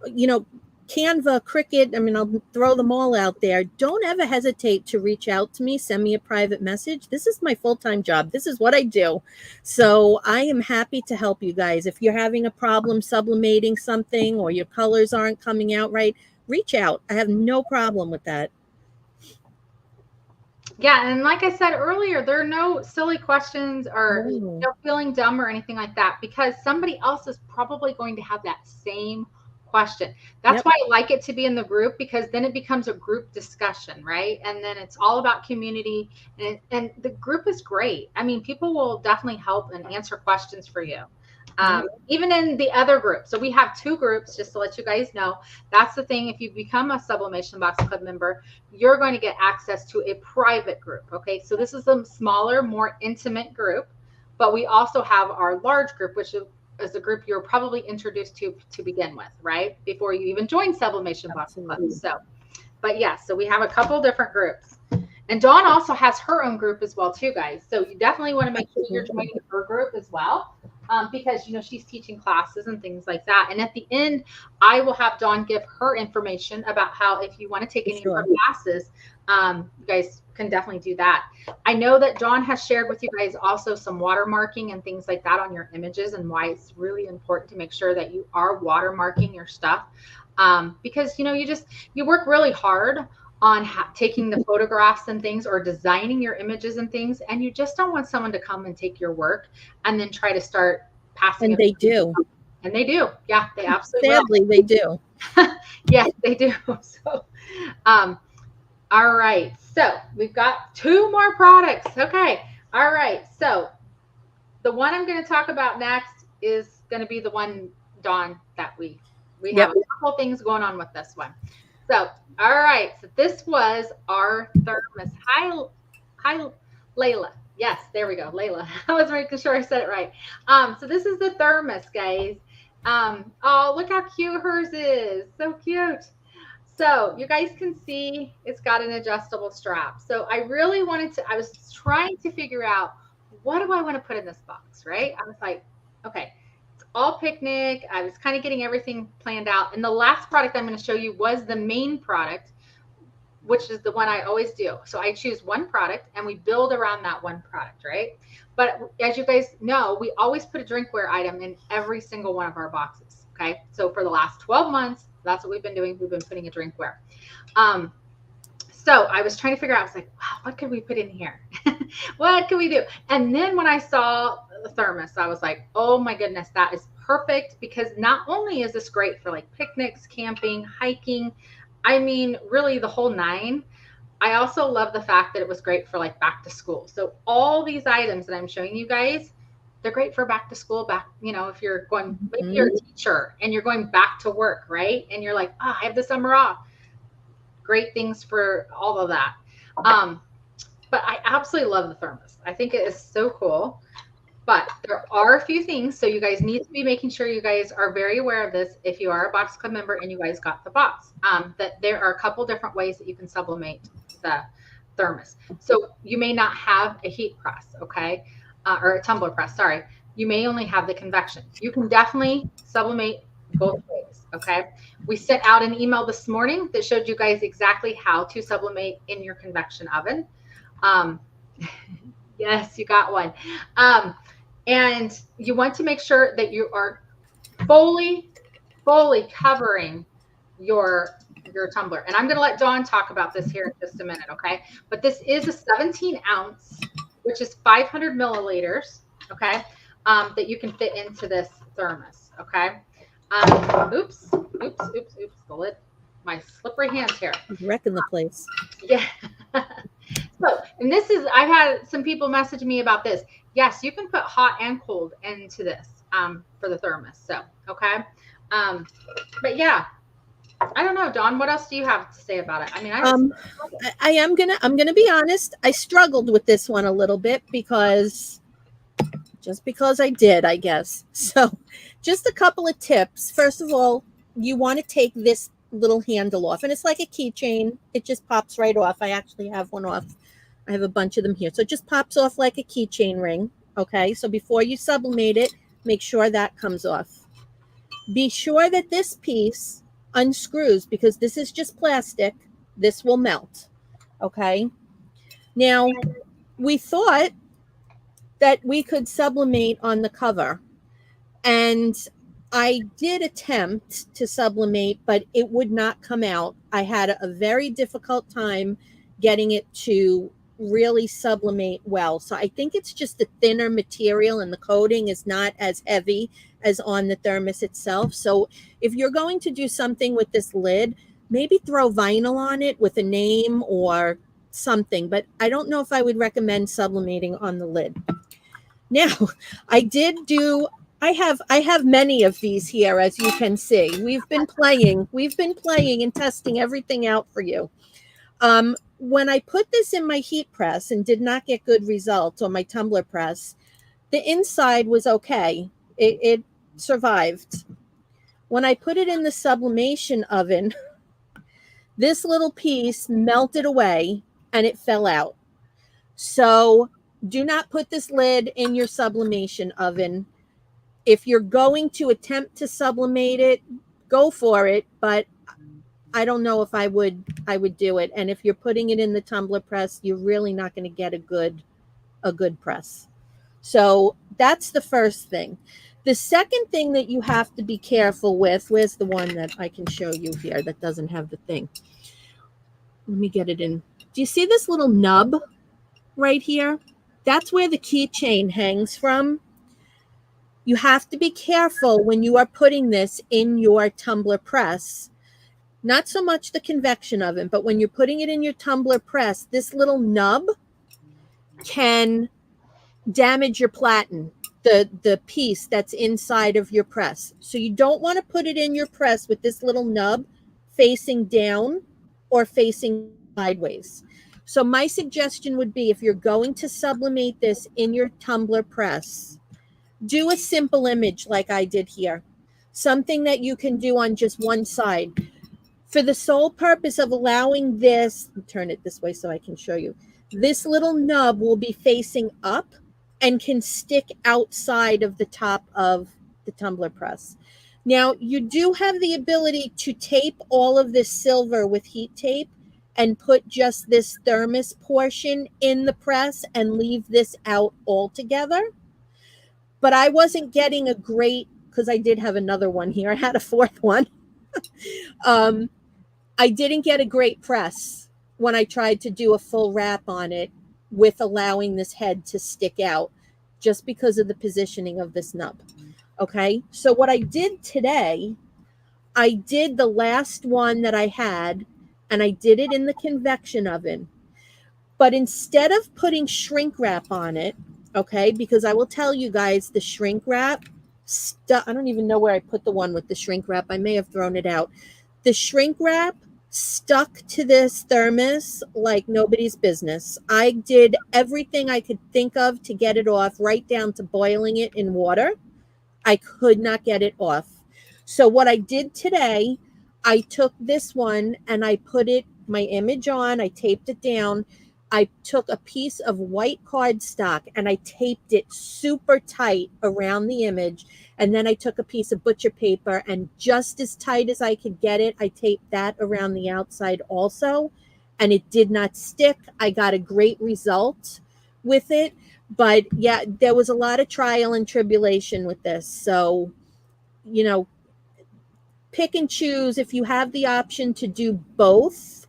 you know, Canva, Cricut, I mean, I'll throw them all out there. Don't ever hesitate to reach out to me. Send me a private message. This is my full-time job. This is what I do. So I am happy to help you guys. If you're having a problem sublimating something, or your colors aren't coming out right, reach out. I have no problem with that. Yeah, and like I said earlier, there are no silly questions or feeling dumb or anything like that, because somebody else is probably going to have that same question. That's why I like it to be in the group, because then it becomes a group discussion, right? And then it's all about community, and the group is great. I mean, people will definitely help and answer questions for you. Even in the other group. So we have 2 groups, just to let you guys know. That's the thing. If you become a Sublimation Box Club member, you're going to get access to a private group. Okay. So this is a smaller, more intimate group, but we also have our large group, which is a group you're probably introduced to begin with, right? Before you even join Sublimation Box Club. So, but yeah, so we have a couple different groups. And Dawn also has her own group as well, too, guys. So you definitely want to make sure you're joining her group as well. Because, you know, she's teaching classes and things like that. And at the end, I will have Dawn give her information about how, if you want to take any of her classes, you guys can definitely do that. I know that Dawn has shared with you guys also some watermarking and things like that on your images, and why it's really important to make sure that you are watermarking your stuff. Because, you know, you work really hard on taking the photographs and things, or designing your images and things, and you just don't want someone to come and take your work and then try to start passing and they do. And they do. Yeah, they absolutely Sadly, will. They do. Yes, they do. So, all right. So we've got 2 more products. Okay. All right. So the one I'm going to talk about next is going to be the one, Dawn, that we have a couple things going on with this one. So, all right. So this was our thermos. Hi, Layla. Yes, there we go. Layla. I was making sure I said it right. So this is the thermos, guys. Oh, look how cute hers is. So cute. So you guys can see it's got an adjustable strap. So I really I was trying to figure out, what do I want to put in this box, right? I was like, okay, all picnic. I was kind of getting everything planned out. And the last product I'm going to show you was the main product, which is the one I always do. So I choose one product and we build around that one product, right? But as you guys know, we always put a drinkware item in every single one of our boxes. Okay. So for the last 12 months, that's what we've been doing. We've been putting a drinkware. Um, so I was trying to figure out, I was like, wow, what could we put in here? What can we do? And then when I saw the thermos, I was like, oh my goodness, that is perfect, because not only is this great for like picnics, camping, hiking, I mean, really the whole nine. I also love the fact that it was great for like back to school. So all these items that I'm showing you guys, they're great for back to school, back, if you're going, maybe you're a teacher and you're going back to work, right? And you're like, oh, I have the summer off. Great things for all of that. But I absolutely love the thermos. I think it is so cool. But there are a few things, so you guys need to be making sure you guys are very aware of this if you are a Box Club member and you guys got the box. That there are a couple different ways that you can sublimate the thermos. So you may not have a heat press, okay, or a tumbler press. Sorry, you may only have the convection. You can definitely sublimate both ways, okay? We sent out an email this morning that showed you guys exactly how to sublimate in your convection oven. Yes, you got one. And you want to make sure that you are fully covering your tumbler. And I'm going to let Dawn talk about this here in just a minute, okay? But this is a 17 ounce, which is 500 milliliters, okay, that you can fit into this thermos, okay? Oops, the lid. My slippery hands here. Wrecking the place. Yeah. So, and this is, I've had some people message me about this. Yes, you can put hot and cold into this for the thermos. So, okay. But yeah, I don't know, Dawn, what else do you have to say about it? I mean, I'm gonna be honest. I struggled with this one a little bit because I did, I guess. So, just a couple of tips. First of all, you want to take this little handle off, and it's like a keychain. It just pops right off. I actually have one off. I have a bunch of them here. So it just pops off like a keychain ring. Okay. So before you sublimate it, make sure that comes off. Be sure that this piece unscrews, because this is just plastic. This will melt. Okay. Now, we thought that we could sublimate on the cover, and I did attempt to sublimate, but it would not come out. I had a very difficult time getting it to really sublimate well. So I think it's just a thinner material, and the coating is not as heavy as on the thermos itself. So if you're going to do something with this lid, maybe throw vinyl on it with a name or something, but I don't know if I would recommend sublimating on the lid. Now, I have many of these here, as you can see. We've been playing and testing everything out for you. When I put this in my heat press and did not get good results on my tumbler press, the inside was okay. It survived. When I put it in the sublimation oven, this little piece melted away and it fell out. So do not put this lid in your sublimation oven. If you're going to attempt to sublimate it, go for it, but I don't know if I would do it. And if you're putting it in the tumbler press, you're really not going to get a good press. So that's the first thing. The second thing that you have to be careful with, where's the one that I can show you here that doesn't have the thing? Let me get it in. Do you see this little nub right here? That's where the keychain hangs from. You have to be careful when you are putting this in your tumbler press. Not so much the convection oven, but when you're putting it in your tumbler press, this little nub can damage your platen, the piece that's inside of your press. So you don't want to put it in your press with this little nub facing down or facing sideways. So my suggestion would be, if you're going to sublimate this in your tumbler press, do a simple image like I did here. Something that you can do on just one side. For the sole purpose of allowing this, turn it this way so I can show you. This little nub will be facing up and can stick outside of the top of the tumbler press. Now, you do have the ability to tape all of this silver with heat tape. and put just this thermos portion in the press and leave this out altogether. But I wasn't getting a great, because I did have another one here. I had a fourth one. I didn't get a great press when I tried to do a full wrap on it with allowing this head to stick out just because of the positioning of this nub. Okay. So what I did today, I did the last one that I had, and I did it in the convection oven. But instead of putting shrink wrap on it, okay, because I will tell you guys the shrink wrap, I don't even know where I put the one with the shrink wrap. I may have thrown it out. The shrink wrap stuck to this thermos like nobody's business. I did everything I could think of to get it off, right down to boiling it in water. I could not get it off. So what I did today, I took this one and I put it, my image on, I taped it down. I took a piece of white cardstock and I taped it super tight around the image. And then I took a piece of butcher paper and just as tight as I could get it, I taped that around the outside also. And it did not stick. I got a great result with it. But yeah, there was a lot of trial and tribulation with this. So, you know, pick and choose if you have the option to do both.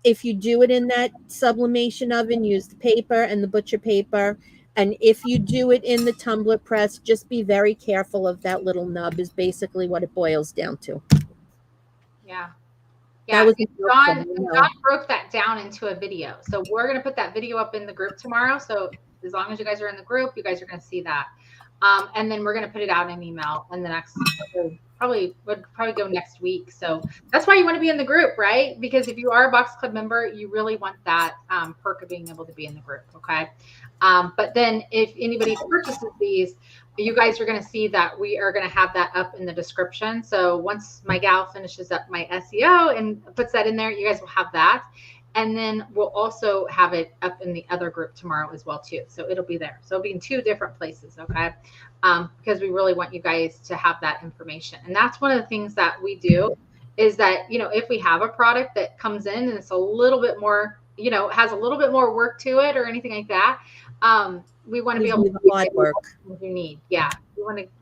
If you do it in that sublimation oven, use the paper and the butcher paper. And if you do it in the tumbler press, just be very careful of that little nub is basically what it boils down to. Yeah. That was John broke that down into a video. So we're going to put that video up in the group tomorrow. So as long as you guys are in the group, you guys are going to see that. And then we're going to put it out in email in the next, would probably go next week. So that's why you want to be in the group, right? Because if you are a Box Club member, you really want that perk of being able to be in the group. Okay. But then if anybody purchases these, you guys are going to see that we are going to have that up in the description. So once my gal finishes up my SEO and puts that in there, you guys will have that. And then we'll also have it up in the other group tomorrow as well too. So it'll be there. So it'll be in 2 different places. Okay. Because we really want you guys to have that information. And that's one of the things that we do is that, you know, if we have a product that comes in and it's a little bit more, you know, has a little bit more work to it or anything like that, we want to be able to hard work you need. Yeah.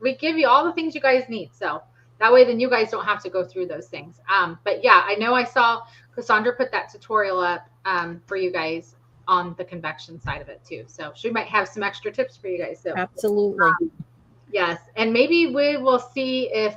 We give you all the things you guys need. So that way, then you guys don't have to go through those things. But yeah, I know I saw Cassandra put that tutorial up for you guys on the convection side of it too. So she might have some extra tips for you guys. So absolutely. Yes. And maybe we will see if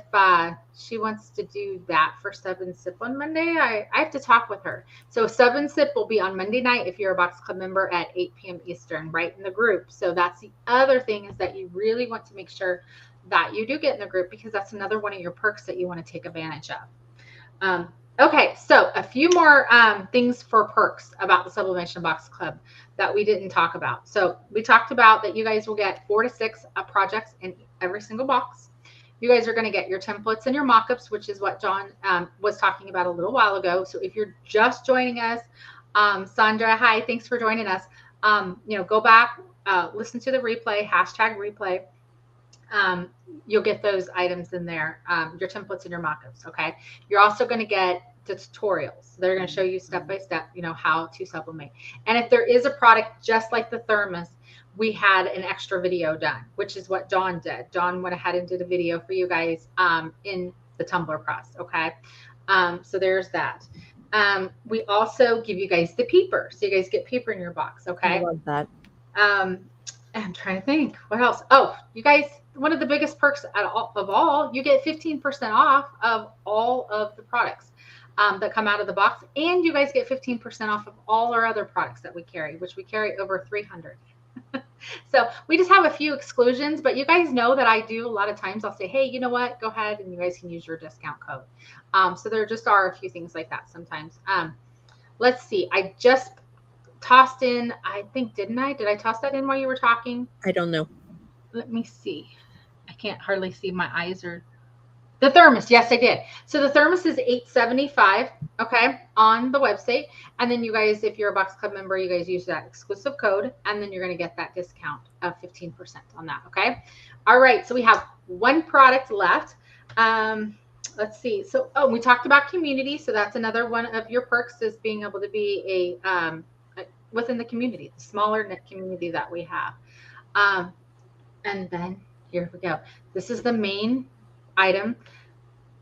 she wants to do that for Sub and Sip on Monday. I have to talk with her. So Sub and Sip will be on Monday night if you're a Box Club member at 8 p.m. Eastern, right in the group. So that's the other thing is that you really want to make sure that you do get in the group because that's another one of your perks that you want to take advantage of. Okay, so a few more things for perks about the Sublimation Box Club that we didn't talk about. So we talked about that you guys will get 4 to 6 projects in every single box. You guys are going to get your templates and your mock-ups, which is what John was talking about a little while ago. So if you're just joining us, Sandra, hi, thanks for joining us. You know, go back, listen to the replay, #replay. You'll get those items in there, your templates and your mock-ups. Okay. You're also going to get the tutorials. They're going to show you step by step, you know, how to sublimate. And if there is a product just like the thermos, we had an extra video done, which is what John did. John went ahead and did a video for you guys in the tumbler press. Okay. So there's that. We also give you guys the paper. So you guys get paper in your box. Okay. I love that. I'm trying to think what else. Oh, you guys, one of the biggest perks of all, you get 15% off of all of the products that come out of the box. And you guys get 15% off of all our other products that we carry, which we carry over 300. So we just have a few exclusions, but you guys know that I do a lot of times I'll say, hey, you know what, go ahead and you guys can use your discount code. So there just are a few things like that sometimes. Let's see. I just tossed in, I think, did I toss that in while you were talking? I don't know. Let me see. I can't hardly see. My eyes are. The thermos. Yes, I did. So the thermos is $8.75. Okay. On the website. And then you guys, if you're a Box Club member, you guys use that exclusive code and then you're going to get that discount of 15% on that. Okay. All right. So we have one product left. let's see. So, oh, we talked about community. So that's another one of your perks is being able to be within the community, the smaller knit community that we have. Um, and then here we go. This is the main item.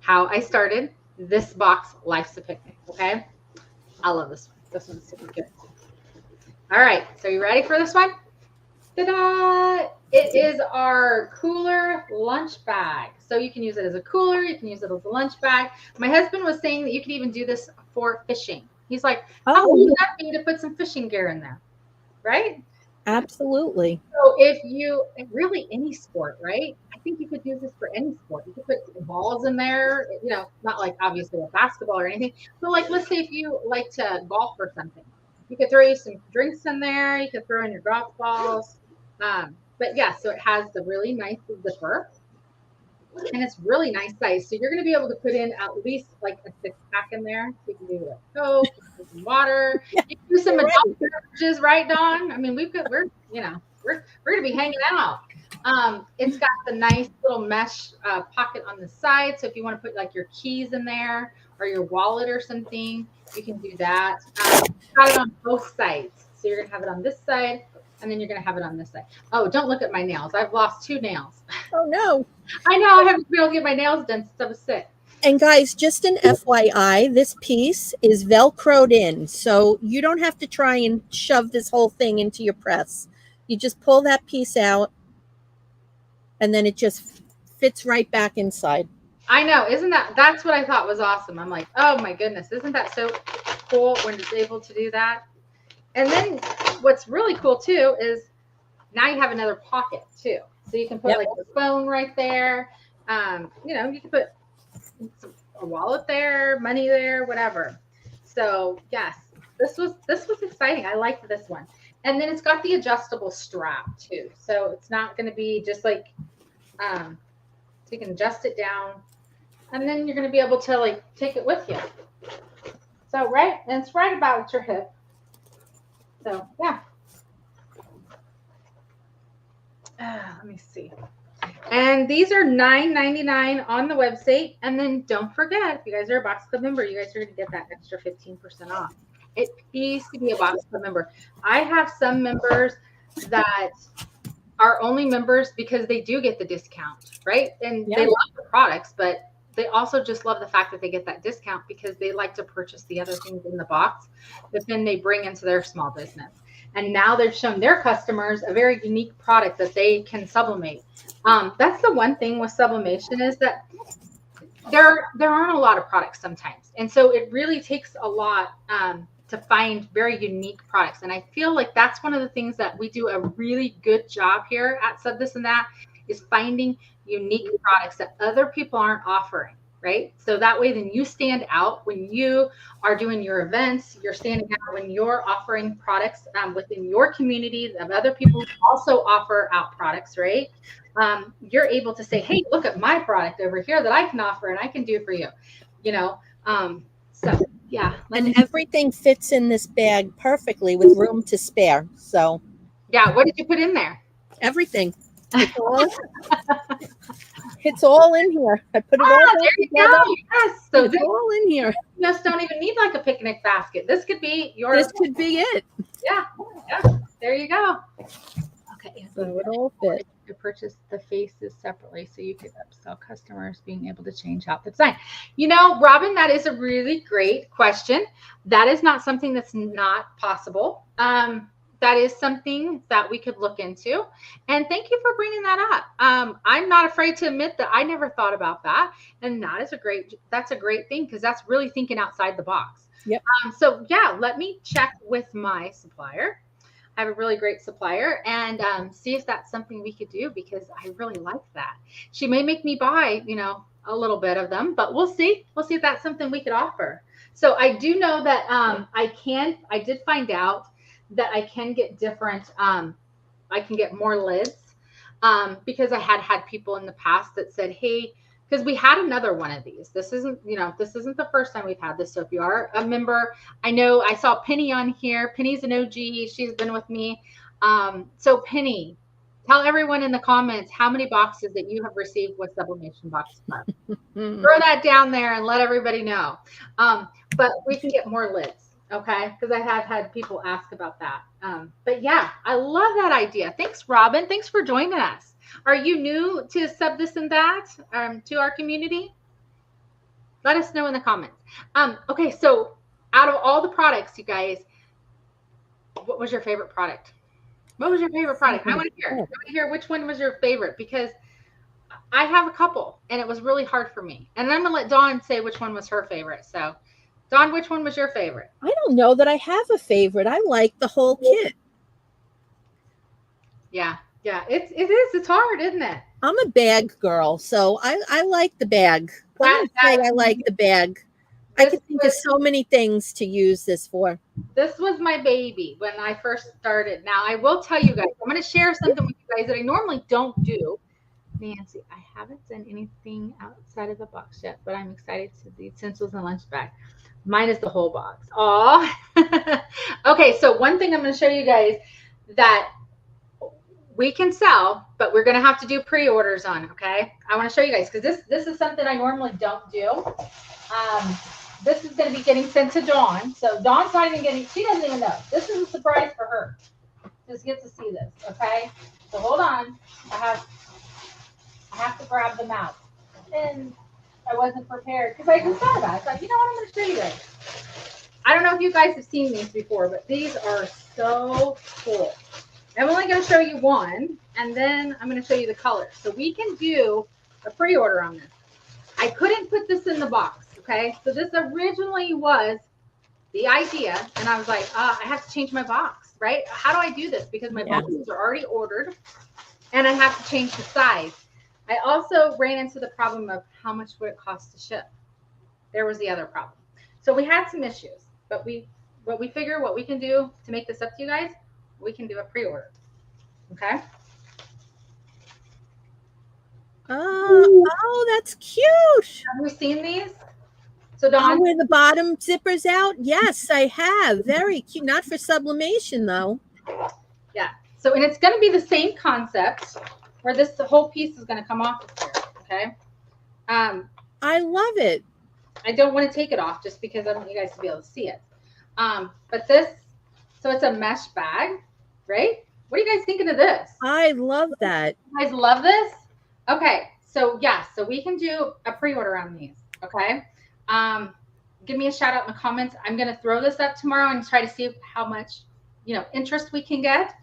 How I started this box. Life's a picnic. Okay, I love this one. This one's super good. All right. So you ready for this one? Ta-da! It is our cooler lunch bag. So you can use it as a cooler. You can use it as a lunch bag. My husband was saying that you could even do this for fishing. He's like, how cool would that be to put some fishing gear in there? Right? Absolutely. So if you, really any sport, right? I think you could use this for any sport. You could put balls in there, you know, not like obviously a basketball or anything. But like, let's say if you like to golf or something, you could throw you some drinks in there. You could throw in your golf balls. But yeah, so it has the really nice zipper and it's really nice size. So you're going to be able to put in at least like a 6-pack in there. So you can do like Coke, some water, you can do some adult beverages, right, Dawn? I mean, we're going to be hanging out. It's got the nice little mesh pocket on the side. So if you want to put like your keys in there or your wallet or something, you can do that. Got it on both sides. So you're going to have it on this side and then you're going to have it on this side. Oh, don't look at my nails. I've lost 2 nails. Oh, no. I know. I haven't been able to get my nails done since I was sick. And guys, just an FYI, this piece is Velcroed in. So you don't have to try and shove this whole thing into your press. You just pull that piece out and then it just fits right back inside. I know. That's what I thought was awesome. I'm like, oh my goodness, isn't that so cool when it's able to do that? And then what's really cool too is now you have another pocket too. So you can put like your phone right there. You can put a wallet there, money there, whatever. So yes, this was exciting. I liked this one. And then it's got the adjustable strap too. So it's not going to be just like, so you can adjust it down and then you're going to be able to like take it with you. So, right. And it's right about your hip. So yeah. Let me see. And these are $9.99 on the website. And then don't forget, if you guys are a Box Club member, you guys are going to get that extra 15% off. It pays to be a Box Club member. I have some members that are only members because they do get the discount, right? And they love the products, but they also just love the fact that they get that discount because they like to purchase the other things in the box that then they bring into their small business. And now they've shown their customers a very unique product that they can sublimate. That's the one thing with sublimation is that there aren't a lot of products sometimes. And so it really takes a lot to find very unique products. And I feel like that's one of the things that we do a really good job here at Sub This and That is finding unique products that other people aren't offering, right? So that way then you stand out when you are doing your events, you're standing out when you're offering products within your community of other people who also offer out products, right? You're able to say, hey, look at my product over here that I can offer and I can do for you, so yeah. And everything fits in this bag perfectly with room to spare. So yeah, what did you put in there? Everything. It's all in here. I put it all there you together. Go. Yes. So it's all in here. You just don't even need like a picnic basket. This could be your. This could be it. Yeah. There you go. Okay. So it all fits. To purchase the faces separately so you could upsell customers being able to change out the design. Robin, that is a really great question. That is not something that's not possible. That is something that we could look into. And thank you for bringing that up. I'm not afraid to admit that I never thought about that. And that's a great thing because that's really thinking outside the box. Yep. So yeah, let me check with my supplier. I have a really great supplier and see if that's something we could do because I really like that. She may make me buy, a little bit of them, but we'll see. We'll see if that's something we could offer. So I do know that I did find out that I can get different, I can get more lids because I had people in the past that said, hey, because we had another one of these. This isn't the first time we've had this. So if you are a member, I know I saw Penny on here. Penny's an OG. She's been with me. So Penny, Tell everyone in the comments how many boxes that you have received with Sublimation Box Club. Mm. Throw that down there and let everybody know. But we can get more lids, okay? Because I have had people ask about that. But yeah, I love that idea. Thanks, Robin. Thanks for joining us. Are you new to Sub This and That, to our community? Let us know in the comments. Okay, so out of all the products, you guys, what was your favorite product? What was your favorite product? I want to hear. I want to hear which one was your favorite, because I have a couple and it was really hard for me. And I'm going to let Dawn say which one was her favorite. So, Dawn, which one was your favorite? I don't know that I have a favorite. I like the whole kit. Yeah, it is. It's hard, isn't it? I'm a bag girl, so I like the bag. I like the bag. I can think of so many things to use this for. This was my baby when I first started. Now, I will tell you guys, I'm going to share something with you guys that I normally don't do. Nancy, I haven't done anything outside of the box yet, but I'm excited to the utensils and lunch bag. Mine is the whole box. Aw. Okay, so one thing I'm going to show you guys that we can sell, but we're going to have to do pre-orders on, okay? I want to show you guys, because this is something I normally don't do. This is going to be getting sent to Dawn. So Dawn's not even getting, she doesn't even know. This is a surprise for her. Just get to see this, okay? So hold on. I have to grab them out. And I wasn't prepared because I just thought about it. I thought, you know what, I'm going to show you guys. I don't know if you guys have seen these before, but these are so cool. I'm only going to show you one, and then I'm going to show you the colors. So we can do a pre-order on this. I couldn't put this in the box, okay? So this originally was the idea, and I was like, I have to change my box, right? How do I do this? Because my boxes are already ordered, and I have to change the size. I also ran into the problem of how much would it cost to ship. There was the other problem. So we had some issues, but we figure what we can do to make this up to you guys, we can do a pre-order. Okay? Oh, that's cute. Have you seen these? So Dawn, where the bottom zipper's out? Yes, I have. Very cute. Not for sublimation though. Yeah. So, and it's going to be the same concept where the whole piece is going to come off of here. Okay. I love it. I don't want to take it off just because I want you guys to be able to see it. But this, so it's a mesh bag, right? What are you guys thinking of this? I love that. You guys love this? Okay. So yeah, so we can do a pre-order on these. Okay. Give me a shout out in the comments. I'm going to throw this up tomorrow and try to see how much, interest we can get.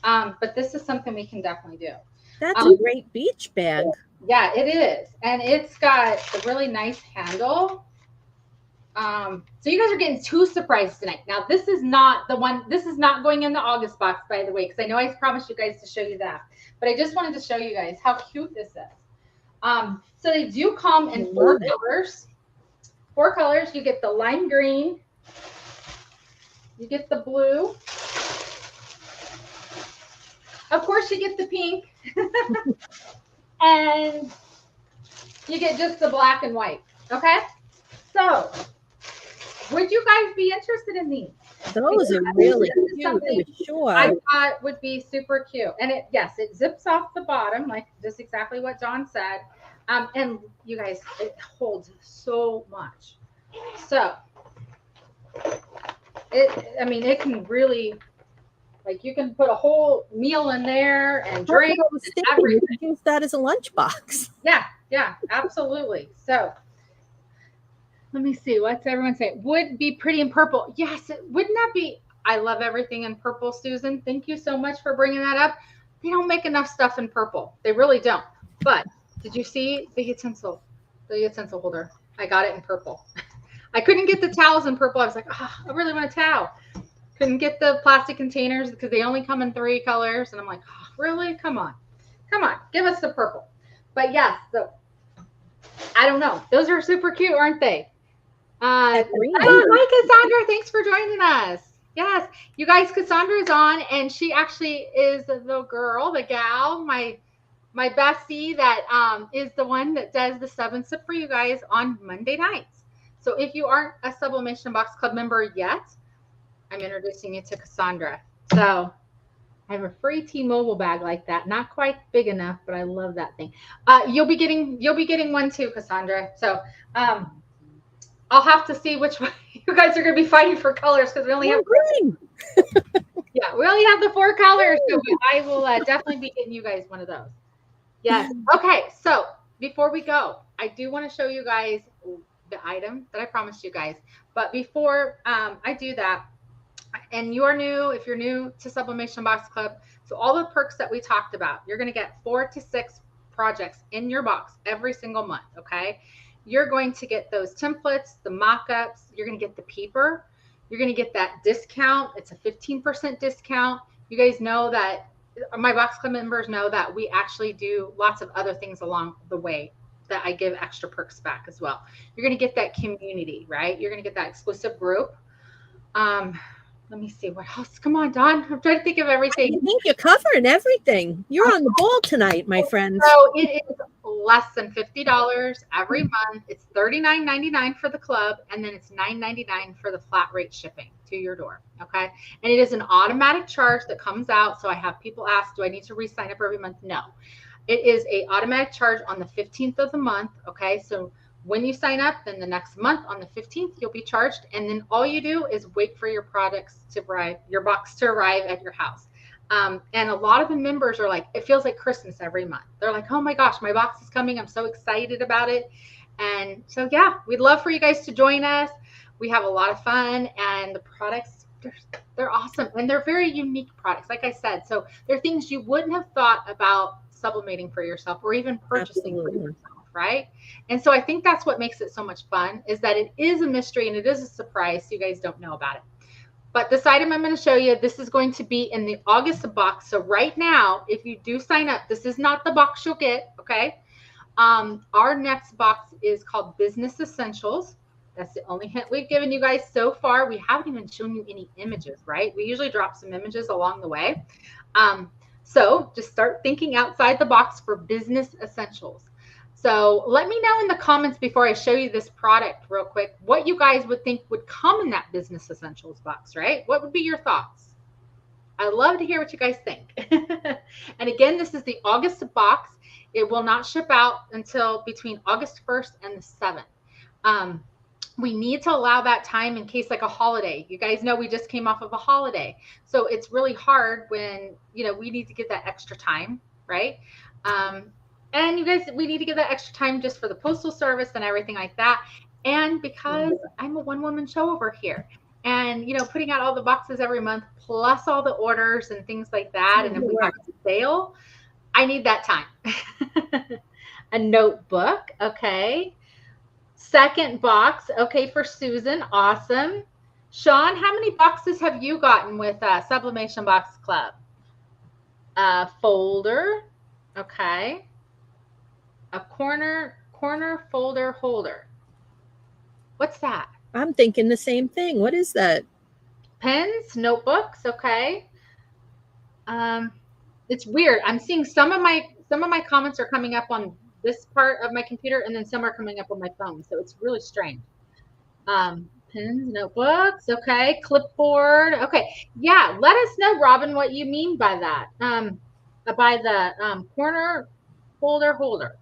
But this is something we can definitely do. That's a great beach bag. Yeah, it is. And it's got a really nice handle. So you guys are getting two surprises tonight. Now, this is not the one, this is not going in the August box, by the way, because I know I promised you guys to show you that. But I just wanted to show you guys how cute this is. So they do come in four colors. 4 colors. You get the lime green. You get the blue. Of course, you get the pink. And you get just the black and white. Okay? So, would you guys be interested in these? Those are really cute, for sure. I thought would be super cute. And it zips off the bottom, like just exactly what Dawn said. And you guys, it holds so much. So, it can really, like, you can put a whole meal in there and drink and everything. You can use that as a lunchbox. Yeah, absolutely. So, let me see. What's everyone saying? Would be pretty in purple. Yes, wouldn't that be? I love everything in purple, Susan. Thank you so much for bringing that up. They don't make enough stuff in purple. They really don't. But did you see the utensil holder? I got it in purple. I couldn't get the towels in purple. I was like, I really want a towel. Couldn't get the plastic containers because they only come in 3 colors. And I'm like, really? Come on. Give us the purple. But yes, so I don't know. Those are super cute, aren't they? Hi, Cassandra. Thanks for joining us. Yes, you guys, Cassandra's on, and she actually is the girl, the gal, my bestie that is the one that does the sub and sip for you guys on Monday nights. So if you aren't a Sublimation Box Club member yet, I'm introducing you to Cassandra. So I have a free T-Mobile bag like that. Not quite big enough, but I love that thing. You'll be getting one too, Cassandra. So I'll have to see which one you guys are going to be fighting for colors because we only have green. Yeah, we only have the 4 colors, so I will definitely be getting you guys one of those. Yes. Okay. So before we go, I do want to show you guys the item that I promised you guys. But before I do that, and you are new, if you're new to Sublimation Box Club, so all the perks that we talked about, you're going to get 4 to 6 projects in your box every single month. Okay. You're going to get those templates, the mock-ups, you're going to get the paper, you're going to get that discount. It's a 15% discount. You guys know that my box club members know that we actually do lots of other things along the way that I give extra perks back as well. You're going to get that community, right? You're going to get that exclusive group. Let me see what else. Come on, Dawn. I'm trying to think of everything. I think you're covering everything. You're on the ball tonight, my friends. So it is less than $50 every month. It's $39.99 for the club, and then it's $9.99 for the flat rate shipping to your door. Okay. And it is an automatic charge that comes out. So I have people ask, do I need to re-sign up every month? No. It is a automatic charge on the 15th of the month. Okay. So when you sign up, then the next month on the 15th, you'll be charged. And then all you do is wait for your products to arrive, your box to arrive at your house. And a lot of the members are like, it feels like Christmas every month. They're like, oh my gosh, my box is coming. I'm so excited about it. And so, yeah, we'd love for you guys to join us. We have a lot of fun, and the products, they're awesome. And they're very unique products. Like I said, so they're things you wouldn't have thought about sublimating for yourself or even purchasing for yourself. Right. And so I think that's what makes it so much fun, is that it is a mystery and it is a surprise. So you guys don't know about it. But this item I'm going to show you, this is going to be in the August box. So right now, if you do sign up, this is not the box you'll get. Okay. Our next box is called Business Essentials. That's the only hint we've given you guys so far. We haven't even shown you any images, right? We usually drop some images along the way. So just start thinking outside the box for Business Essentials. So let me know in the comments before I show you this product real quick, what you guys would think would come in that Business Essentials box, right? What would be your thoughts? I'd love to hear what you guys think. And again, this is the August box. It will not ship out until between August 1st and the 7th. We need to allow that time in case like a holiday. You guys know we just came off of a holiday. So it's really hard when, we need to get that extra time, right? And you guys, we need to give that extra time just for the postal service and everything like that. And because I'm a one-woman show over here, and putting out all the boxes every month, plus all the orders and things like that. And if we have a sale, I need that time. A notebook. Okay. Second box. Okay. For Susan. Awesome. Sean, how many boxes have you gotten with Sublimation Box Club? Folder. Okay. A corner folder holder. What's that? I'm thinking the same thing. What is that? Pens, notebooks. Okay. It's weird. I'm seeing some of my comments are coming up on this part of my computer, and then some are coming up on my phone. So it's really strange. Pens, notebooks. Okay. Clipboard. Okay. Yeah. Let us know, Robin, what you mean by that. By the corner folder holder.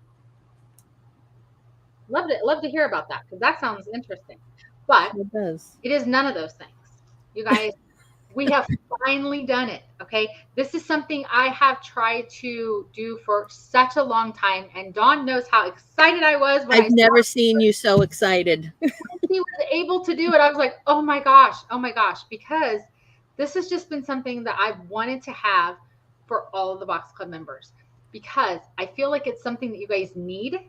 Love to hear about that, because that sounds interesting. But it is none of those things. You guys, we have finally done it. Okay. This is something I have tried to do for such a long time. And Dawn knows how excited I was when I've never seen you so excited. When she was able to do it, I was like, oh my gosh, because this has just been something that I've wanted to have for all of the Box Club members, because I feel like it's something that you guys need.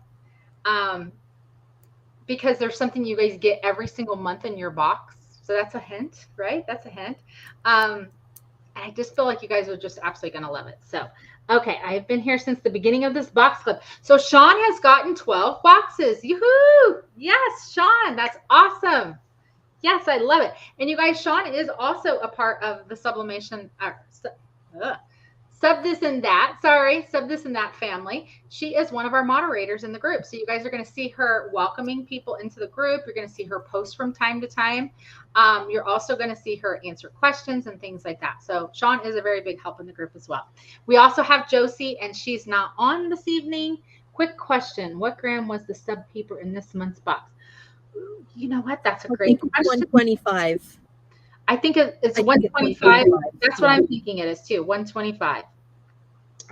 Because there's something you guys get every single month in your box. So that's a hint, right? That's a hint. And I just feel like you guys are just absolutely going to love it. So, okay. I've been here since the beginning of this box club. So Sean has gotten 12 boxes. Yoo-hoo! Yes, Sean. That's awesome. Yes, I love it. And you guys, Sean is also a part of the Sub this and that. Sorry, sub this and that family. She is one of our moderators in the group. So you guys are going to see her welcoming people into the group. You're going to see her post from time to time. You're also going to see her answer questions and things like that. So Sean is a very big help in the group as well. We also have Josie, and she's not on this evening. Quick question. What gram was the sub paper in this month's box? You know what? That's a great question. 125. I think it's 125. That's what I'm thinking it is too. 125.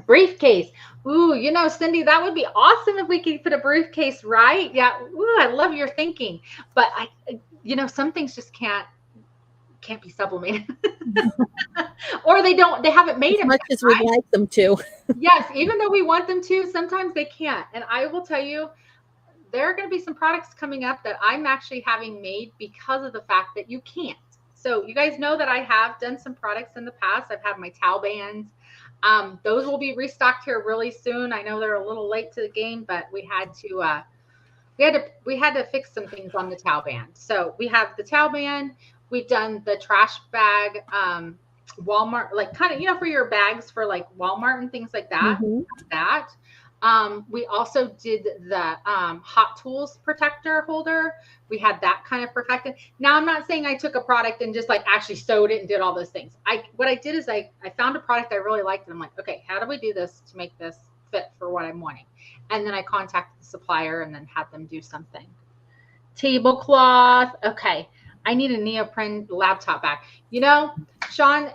Briefcase. Ooh, you know, Cindy, that would be awesome if we could put a briefcase, right? Yeah. Ooh, I love your thinking. But you know, some things just can't be sublimated. Or they haven't made as much as we'd like them to. Yes, even though we want them to, sometimes they can't. And I will tell you, there are going to be some products coming up that I'm actually having made because of the fact that you can't. So you guys know that I have done some products in the past. I've had my towel bands. Those will be restocked here really soon. I know they're a little late to the game, but we had to fix some things on the towel band. So we have the towel band. We've done the trash bag, Walmart, like kind of, you know, for your bags for like Walmart and things like that. We also did the Hot Tools protector holder. We had that kind of perfected. Now, I'm not saying I took a product and just like actually sewed it and did all those things. What I did is I found a product I really liked, and I'm like, okay, how do we do this to make this fit for what I'm wanting? And then I contacted the supplier and then had them do something. Tablecloth. Okay. I need a neoprene laptop bag. You know, Sean,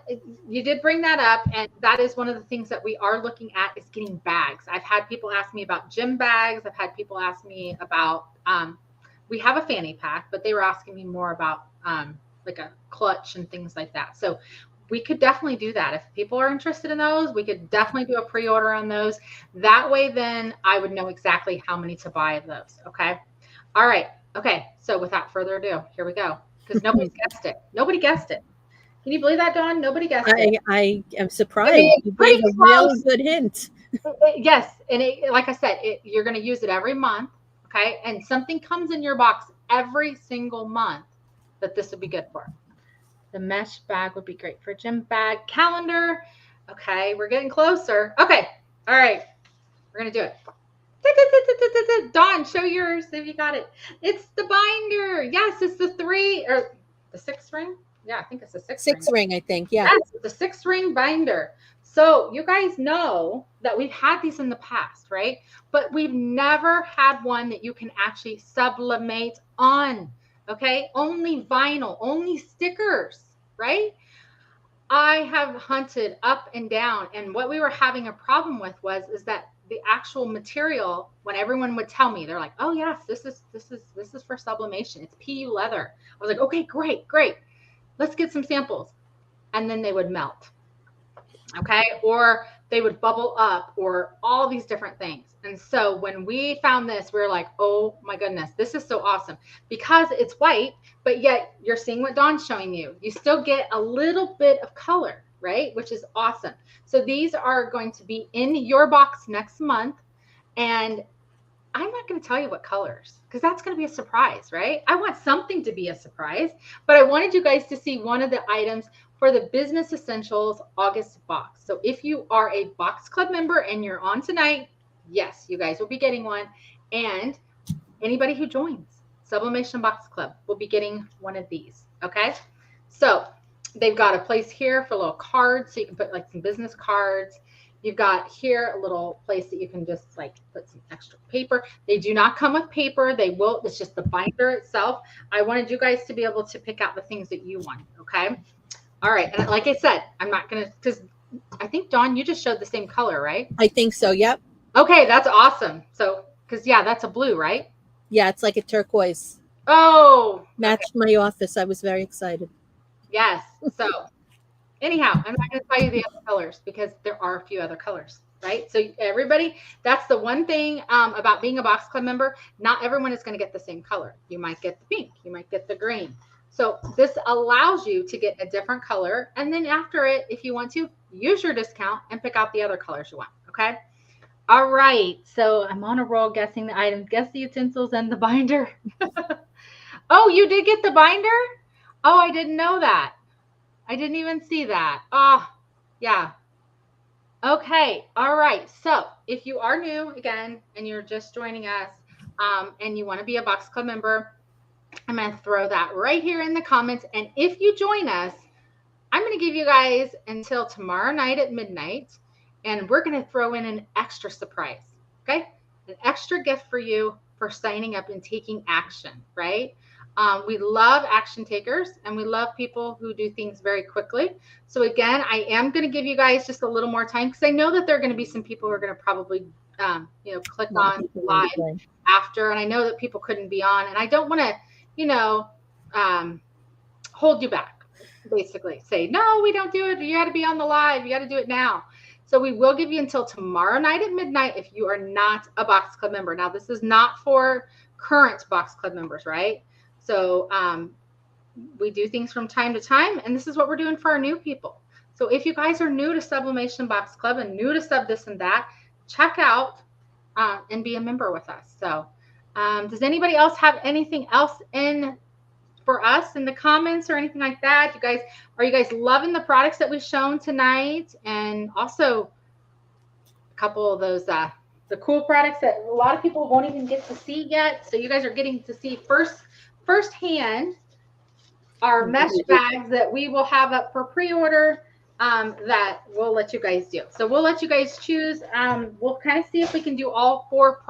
you did bring that up, and that is one of the things that we are looking at is getting bags. I've had people ask me about gym bags. I've had people ask me about, we have a fanny pack, but they were asking me more about like a clutch and things like that. So we could definitely do that. If people are interested in those, we could definitely do a pre-order on those. That way, then I would know exactly how many to buy of those. Okay. All right. Okay. So without further ado, here we go. Because nobody's guessed it. Nobody guessed it. Can you believe that, Dawn? Nobody guessed it. I am surprised. You gave a really good hint. Yes. And like I said, you're going to use it every month. Okay. And something comes in your box every single month that this would be good for. The mesh bag would be great for gym bag. Calendar. Okay. We're getting closer. Okay. All right. We're going to do it. Dawn, show yours if you got it. It's the binder. Yes, it's the 3 or the 6 ring. Yeah, I think it's the 6 ring. I think. Yeah. Yes, the 6 ring binder. So you guys know that we've had these in the past, right? But we've never had one that you can actually sublimate on. Okay, only vinyl, only stickers, right? I have hunted up and down, and what we were having a problem with is that the actual material, when everyone would tell me, they're like, oh yes, this is for sublimation. It's PU leather. I was like, okay, great. Let's get some samples. And then they would melt. Okay. Or they would bubble up, or all these different things. And so when we found this, we were like, oh my goodness, this is so awesome, because it's white, but yet you're seeing what Dawn's showing you. You still get a little bit of color, right? Which is awesome. So these are going to be in your box next month. And I'm not going to tell you what colors, because that's going to be a surprise, right? I want something to be a surprise, but I wanted you guys to see one of the items for the Business Essentials August box. So if you are a Box Club member and you're on tonight, yes, you guys will be getting one. And anybody who joins Sublimation Box Club will be getting one of these. Okay. So they've got a place here for little cards. So you can put like some business cards. You've got here a little place that you can just like put some extra paper. They do not come with paper. It's just the binder itself. I wanted you guys to be able to pick out the things that you want. Okay. All right. And like I said, I'm not going to, because I think, Dawn, you just showed the same color, right? I think so. Yep. Okay. That's awesome. So, because yeah, that's a blue, right? Yeah. It's like a turquoise. Oh. Matched my office. I was very excited. Yes. So anyhow, I'm not going to tell you the other colors, because there are a few other colors, right? So everybody, that's the one thing about being a Box Club member. Not everyone is going to get the same color. You might get the pink. You might get the green. So this allows you to get a different color. And then after it, if you want to, use your discount and pick out the other colors you want. Okay. All right. So I'm on a roll guessing the items. Guess the utensils and the binder. Oh, you did get the binder? Oh, I didn't know that. I didn't even see that. Oh, yeah. Okay, all right. So if you are new again and you're just joining us, and you want to be a Box Club member, I'm going to throw that right here in the comments. And if you join us, I'm going to give you guys until tomorrow night at midnight, and we're going to throw in an extra surprise. Okay, an extra gift for you for signing up and taking action. Right? We love action takers, and we love people who do things very quickly. So again, I am going to give you guys just a little more time because I know that there are going to be some people who are going to probably, click A lot of on people want to live play. after, and I know that people couldn't be on, and I don't want to, you know, um, hold you back. Basically, say no, we don't do it. You got to be on the live. You got to do it now. So we will give you until tomorrow night at midnight if you are not a Box Club member. Now, this is not for current Box Club members, right? So we do things from time to time, and this is what we're doing for our new people. So if you guys are new to Sublimation Box Club and new to Sub This and That, check out and be a member with us. So does anybody else have anything else in for us in the comments or anything like that? Are you guys loving the products that we've shown tonight? And also a couple of those the cool products that a lot of people won't even get to see yet. So you guys are getting to see firsthand our mesh bags that we will have up for pre-order, that we'll let you guys do. So we'll let you guys choose. We'll kind of see if we can do all 4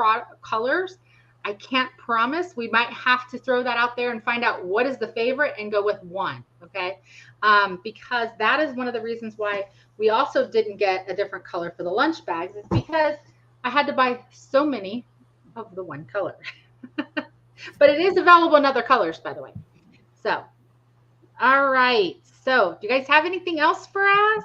colors. I can't promise. We might have to throw that out there and find out what is the favorite and go with one, okay? Because that is one of the reasons why we also didn't get a different color for the lunch bags, is because I had to buy so many of the one color. But it is available in other colors, by the way. So all right. So, do you guys have anything else for us?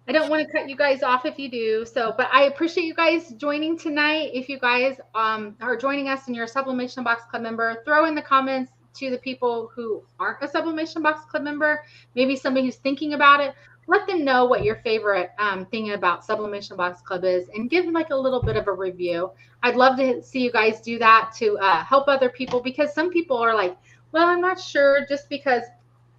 I don't want to cut you guys off if you do. So, but I appreciate you guys joining tonight. If you guys are joining us and you're a Sublimation Box Club member, throw in the comments to the people who aren't a Sublimation Box Club member, maybe somebody who's thinking about it. Let them know what your favorite thing about Sublimation Box Club is, and give like a little bit of a review. I'd love to see you guys do that to help other people, because some people are like, well, I'm not sure, just because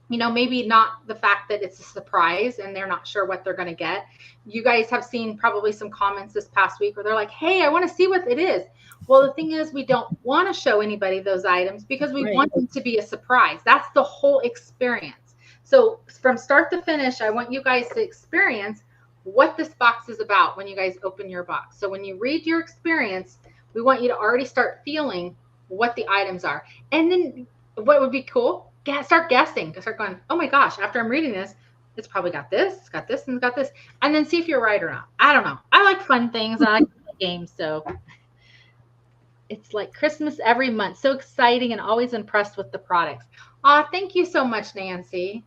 maybe not the fact that it's a surprise and they're not sure what they're going to get. You guys have seen probably some comments this past week where they're like, hey, I want to see what it is. Well, the thing is, we don't want to show anybody those items because we want them to be a surprise. That's the whole experience. So from start to finish, I want you guys to experience what this box is about when you guys open your box. So when you read your experience, we want you to already start feeling what the items are. And then what would be cool, start guessing. Start going, oh my gosh, after I'm reading this, it's probably got this, it's got this, and it's got this. And then see if you're right or not. I don't know. I like fun things. I like games. So it's like Christmas every month. So exciting, and always impressed with the products. Thank you so much, Nancy.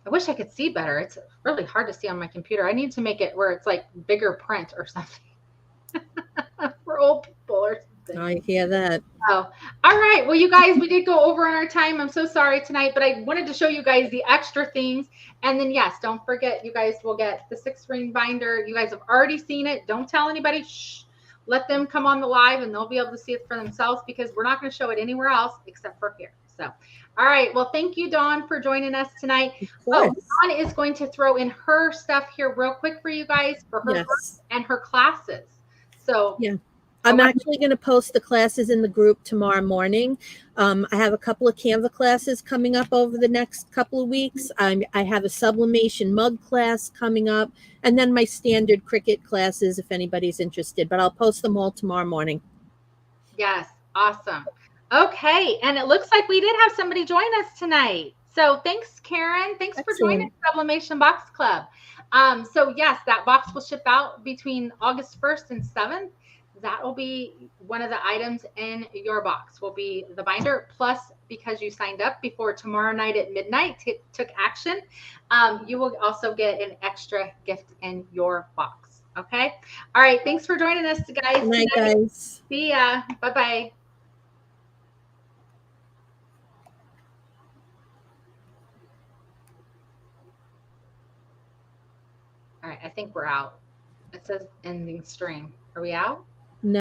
I wish I could see better. It's really hard to see on my computer. I need to make it where it's like bigger print or something for old people or something. I hear that. Oh, all right. Well, you guys, we did go over on our time. I'm so sorry tonight, but I wanted to show you guys the extra things. And then, yes, don't forget, you guys will get the 6-ring binder. You guys have already seen it. Don't tell anybody. Shh. Let them come on the live and they'll be able to see it for themselves, because we're not going to show it anywhere else except for here. So, all right. Well, thank you, Dawn, for joining us tonight. Oh, Dawn is going to throw in her stuff here real quick for you guys for her work and her classes. So, yeah. I'm actually going to post the classes in the group tomorrow morning. I have a couple of Canva classes coming up over the next couple of weeks. I have a sublimation mug class coming up, and then my standard Cricut classes if anybody's interested. But I'll post them all tomorrow morning. Yes, awesome. Okay, and it looks like we did have somebody join us tonight. So thanks, Karen. Thanks for joining Sublimation Box Club. So yes, that box will ship out between August 1st and 7th. That will be one of the items in your box, will be the binder, plus because you signed up before tomorrow night at midnight, took action, you will also get an extra gift in your box. Okay. All right. Thanks for joining us, guys. Good night, guys. See ya. Bye-bye. All right. I think we're out. It says ending stream. Are we out?